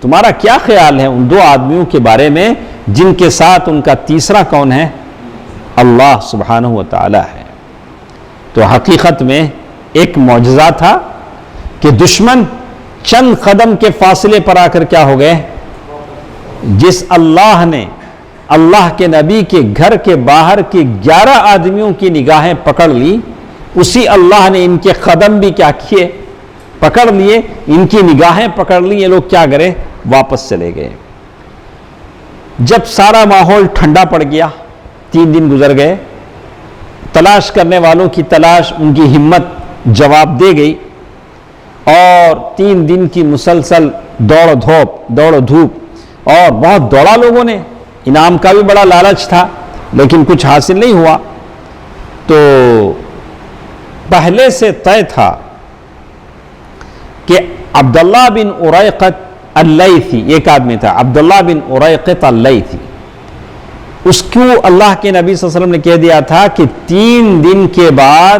تمہارا کیا خیال ہے ان دو آدمیوں کے بارے میں جن کے ساتھ ان کا تیسرا کون ہے؟ اللہ سبحانہ و تعالی ہے۔ تو حقیقت میں ایک معجزہ تھا کہ دشمن چند قدم کے فاصلے پر آ کر کیا ہو گئے؟ جس اللہ نے اللہ کے نبی کے گھر کے باہر کے 11 آدمیوں کی نگاہیں پکڑ لی، اسی اللہ نے ان کے قدم بھی کیا کیے؟ پکڑ لیے، ان کی نگاہیں پکڑ لی، یہ لوگ کیا کرے؟ واپس چلے گئے۔ جب سارا ماحول ٹھنڈا پڑ گیا، 3 دن گزر گئے، تلاش کرنے والوں کی تلاش، ان کی ہمت جواب دے گئی، اور 3 دن کی مسلسل دوڑ دھوپ اور بہت دوڑا لوگوں نے، انعام کا بھی بڑا لالچ تھا لیکن کچھ حاصل نہیں ہوا۔ تو پہلے سے طے تھا کہ عبداللہ بن اریقط اللیثی، ایک آدمی تھا عبداللہ بن اریقط اللیثی، اس کو اللہ کے نبی صلی اللہ علیہ وسلم نے کہہ دیا تھا کہ 3 دن کے بعد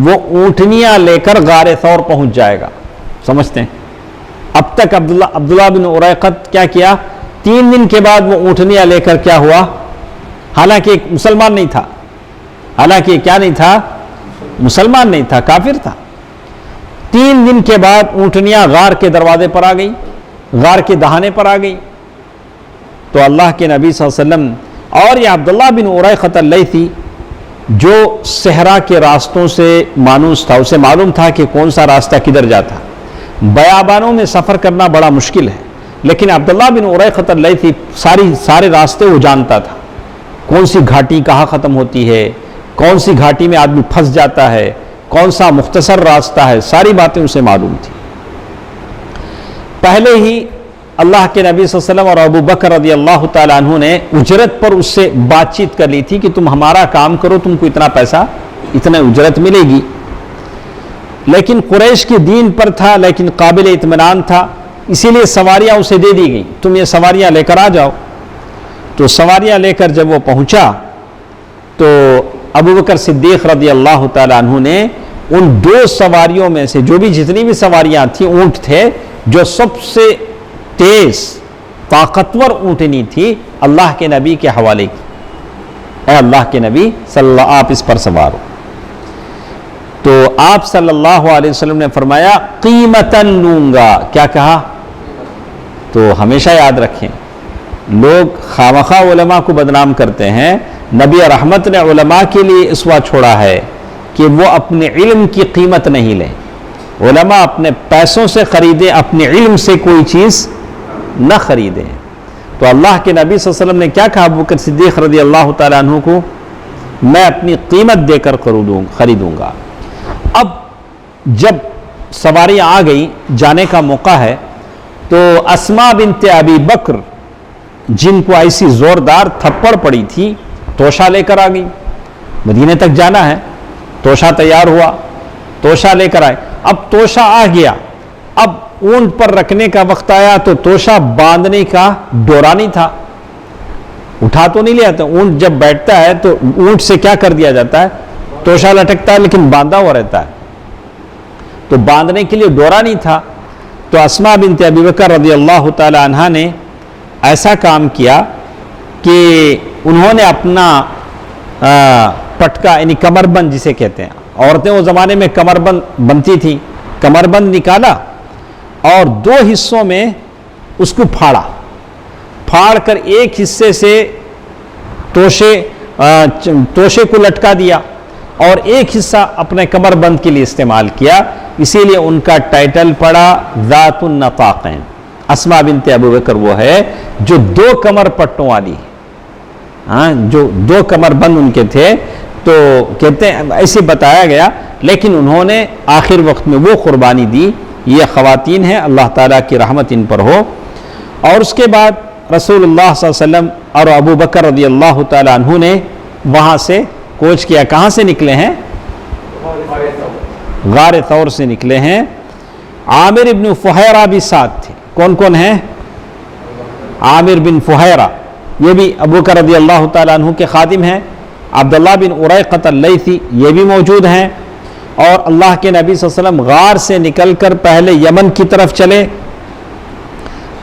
وہ اونٹنیاں لے کر غار ثور پہنچ جائے گا۔ سمجھتے ہیں؟ اب تک عبداللہ بن اریقط کیا 3 دن کے بعد وہ اونٹنیاں لے کر کیا ہوا؟ حالانکہ ایک مسلمان نہیں تھا، حالانکہ کیا نہیں تھا؟ مسلمان نہیں تھا، کافر تھا۔ 3 دن کے بعد اونٹنیاں غار کے دروازے پر آ گئی، غار کے دہانے پر آ گئی۔ تو اللہ کے نبی صلی اللہ علیہ وسلم اور یہ عبداللہ بن اریقط اللیثی جو صحرا کے راستوں سے مانوس تھا، اسے معلوم تھا کہ کون سا راستہ کدھر جاتا۔ بیابانوں میں سفر کرنا بڑا مشکل ہے، لیکن عبداللہ بن اریقط اللیثی سارے راستے وہ جانتا تھا، کون سی گھاٹی کہاں ختم ہوتی ہے، کون سی گھاٹی میں آدمی پھنس جاتا ہے، کون سا مختصر راستہ ہے، ساری باتیں اسے معلوم تھی۔ پہلے ہی اللہ کے نبی صلی اللہ علیہ وسلم اور ابو بکر رضی اللہ تعالیٰ عنہ نے اجرت پر اس سے بات چیت کر لی تھی کہ تم ہمارا کام کرو، تم کو اتنا پیسہ، اتنا اجرت ملے گی۔ لیکن قریش کے دین پر تھا، لیکن قابل اطمینان تھا، اسی لیے سواریاں اسے دے دی گئی، تم یہ سواریاں لے کر آ جاؤ۔ تو سواریاں لے کر جب وہ پہنچا تو ابو بکر صدیق رضی اللہ تعالیٰ عنہ نے ان 2 سواریوں میں سے، جو بھی جتنی بھی سواریاں تھیں، اونٹ تھے، جو سب سے تیز طاقتور اونٹنی تھی، اللہ کے نبی کے حوالے کی، اے اللہ کے نبی صلی اللہ، آپ اس پر سوار ہو۔ تو آپ صلی اللہ علیہ وسلم نے فرمایا قیمتاً لوں گا، کیا کہا؟ تو ہمیشہ یاد رکھیں، لوگ خامخواہ علماء کو بدنام کرتے ہیں۔ نبی رحمت نے علماء کے لیے اسوہ چھوڑا ہے کہ وہ اپنے علم کی قیمت نہیں لیں۔ علماء اپنے پیسوں سے خریدیں، اپنے علم سے کوئی چیز نہ خریدیں۔ تو اللہ کے نبی صلی اللہ علیہ وسلم نے کیا کہا ابو بکر صدیق رضی اللہ تعالیٰ عنہ کو؟ میں اپنی قیمت دے کر خریدوں گا۔ اب جب سواریاں آ گئی، جانے کا موقع ہے، تو اسماء بنت ابی بکر، جن کو ایسی زوردار تھپڑ پڑی تھی، توشہ لے کر آ گئی۔ مدینے تک جانا ہے، توشہ تیار ہوا، توشہ لے کر آئے۔ اب توشہ آ گیا، اب اونٹ پر رکھنے کا وقت آیا تو توشہ باندھنے کا ڈورا نہیں تھا، اٹھا تو نہیں لیا تھا۔ اونٹ جب بیٹھتا ہے تو اونٹ سے کیا کر دیا جاتا ہے؟ توشہ لٹکتا ہے، لیکن باندھا ہوا رہتا ہے، تو باندھنے کے لیے ڈورا نہیں تھا۔ تو اسماء بنت ابی بکر رضی اللہ تعالی عنہا نے ایسا کام کیا کہ انہوں نے اپنا پٹکا، یعنی کمر بند جسے کہتے ہیں، عورتیں وہ زمانے میں کمر بند بنتی تھی، کمر بند نکالا اور 2 حصوں میں اس کو پھاڑ کر ایک حصے سے توشے کو لٹکا دیا اور ایک حصہ اپنے کمر بند کے لیے استعمال کیا، اسی لیے ان کا ٹائٹل پڑا ذات النطاقین۔ اسماء بنت ابو بکر وہ ہے جو 2 کمر پٹوں والی، جو 2 کمر بند ان کے تھے، تو کہتے ہیں ایسے بتایا گیا، لیکن انہوں نے آخر وقت میں وہ قربانی دی۔ یہ خواتین ہیں، اللہ تعالیٰ کی رحمت ان پر ہو۔ اور اس کے بعد رسول اللہ صلی اللہ علیہ وسلم اور ابو بکر رضی اللہ تعالیٰ عنہ نے وہاں سے کوچ کیا۔ کہاں سے نکلے ہیں؟ غار ثور سے نکلے ہیں۔ عامر ابن فہیرہ بھی ساتھ تھے۔ کون کون ہیں؟ عامر بن فہیرہ، یہ بھی ابو بکر رضی اللہ تعالیٰ عنہ کے خادم ہیں۔ عبداللہ بن اریقۃ اللیثی یہ بھی موجود ہیں۔ اور اللہ کے نبی صلی اللہ علیہ وسلم غار سے نکل کر پہلے یمن کی طرف چلے،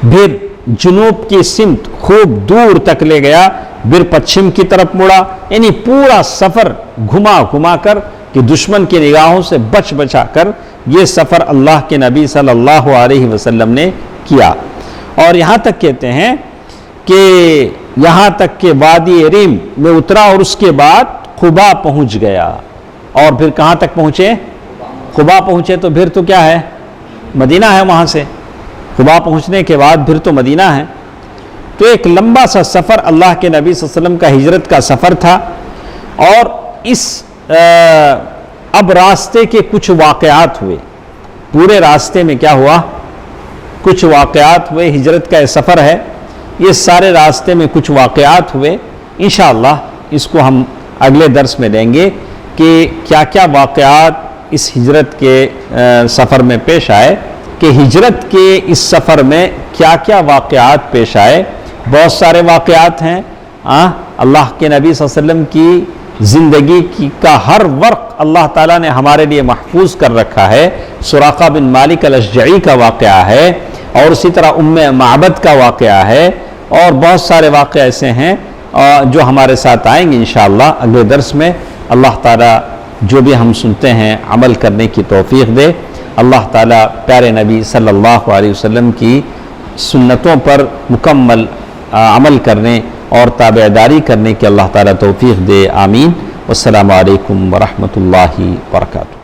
پھر جنوب کی سمت خوب دور تک لے گیا، پھر پچھم کی طرف مڑا، یعنی پورا سفر گھما کر کہ دشمن کی نگاہوں سے بچا کر یہ سفر اللہ کے نبی صلی اللہ علیہ وسلم نے کیا۔ اور یہاں تک کہتے ہیں کہ یہاں تک کہ وادی ریم میں اترا اور اس کے بعد قبا پہنچ گیا۔ اور پھر کہاں تک پہنچے؟ قبا پہنچے تو پھر تو کیا ہے؟ مدینہ ہے۔ وہاں سے قبا پہنچنے کے بعد پھر تو مدینہ ہے۔ تو ایک لمبا سا سفر اللہ کے نبی صلی اللہ علیہ وسلم کا ہجرت کا سفر تھا۔ اور اس اب راستے کے کچھ واقعات ہوئے، پورے راستے میں کیا ہوا؟ کچھ واقعات ہوئے۔ ہجرت کا یہ سفر ہے، یہ سارے راستے میں کچھ واقعات ہوئے۔ انشاءاللہ اس کو ہم اگلے درس میں لیں گے کہ کیا کیا واقعات اس ہجرت کے سفر میں پیش آئے، کہ ہجرت کے اس سفر میں کیا کیا واقعات پیش آئے۔ بہت سارے واقعات ہیں۔ اللہ کے نبی صلی اللہ علیہ وسلم کی زندگی کا ہر وقت اللہ تعالیٰ نے ہمارے لیے محفوظ کر رکھا ہے۔ سراقہ بن مالک الاشجعی کا واقعہ ہے، اور اسی طرح ام معبد کا واقعہ ہے، اور بہت سارے واقعے ایسے ہیں جو ہمارے ساتھ آئیں گے انشاءاللہ اگلے درس میں۔ اللہ تعالیٰ جو بھی ہم سنتے ہیں عمل کرنے کی توفیق دے۔ اللہ تعالیٰ پیارے نبی صلی اللہ علیہ وسلم کی سنتوں پر مکمل عمل کرنے اور تابعداری کرنے کی اللہ تعالیٰ توفیق دے۔ آمین۔ والسلام علیکم ورحمۃ اللہ وبرکاتہ۔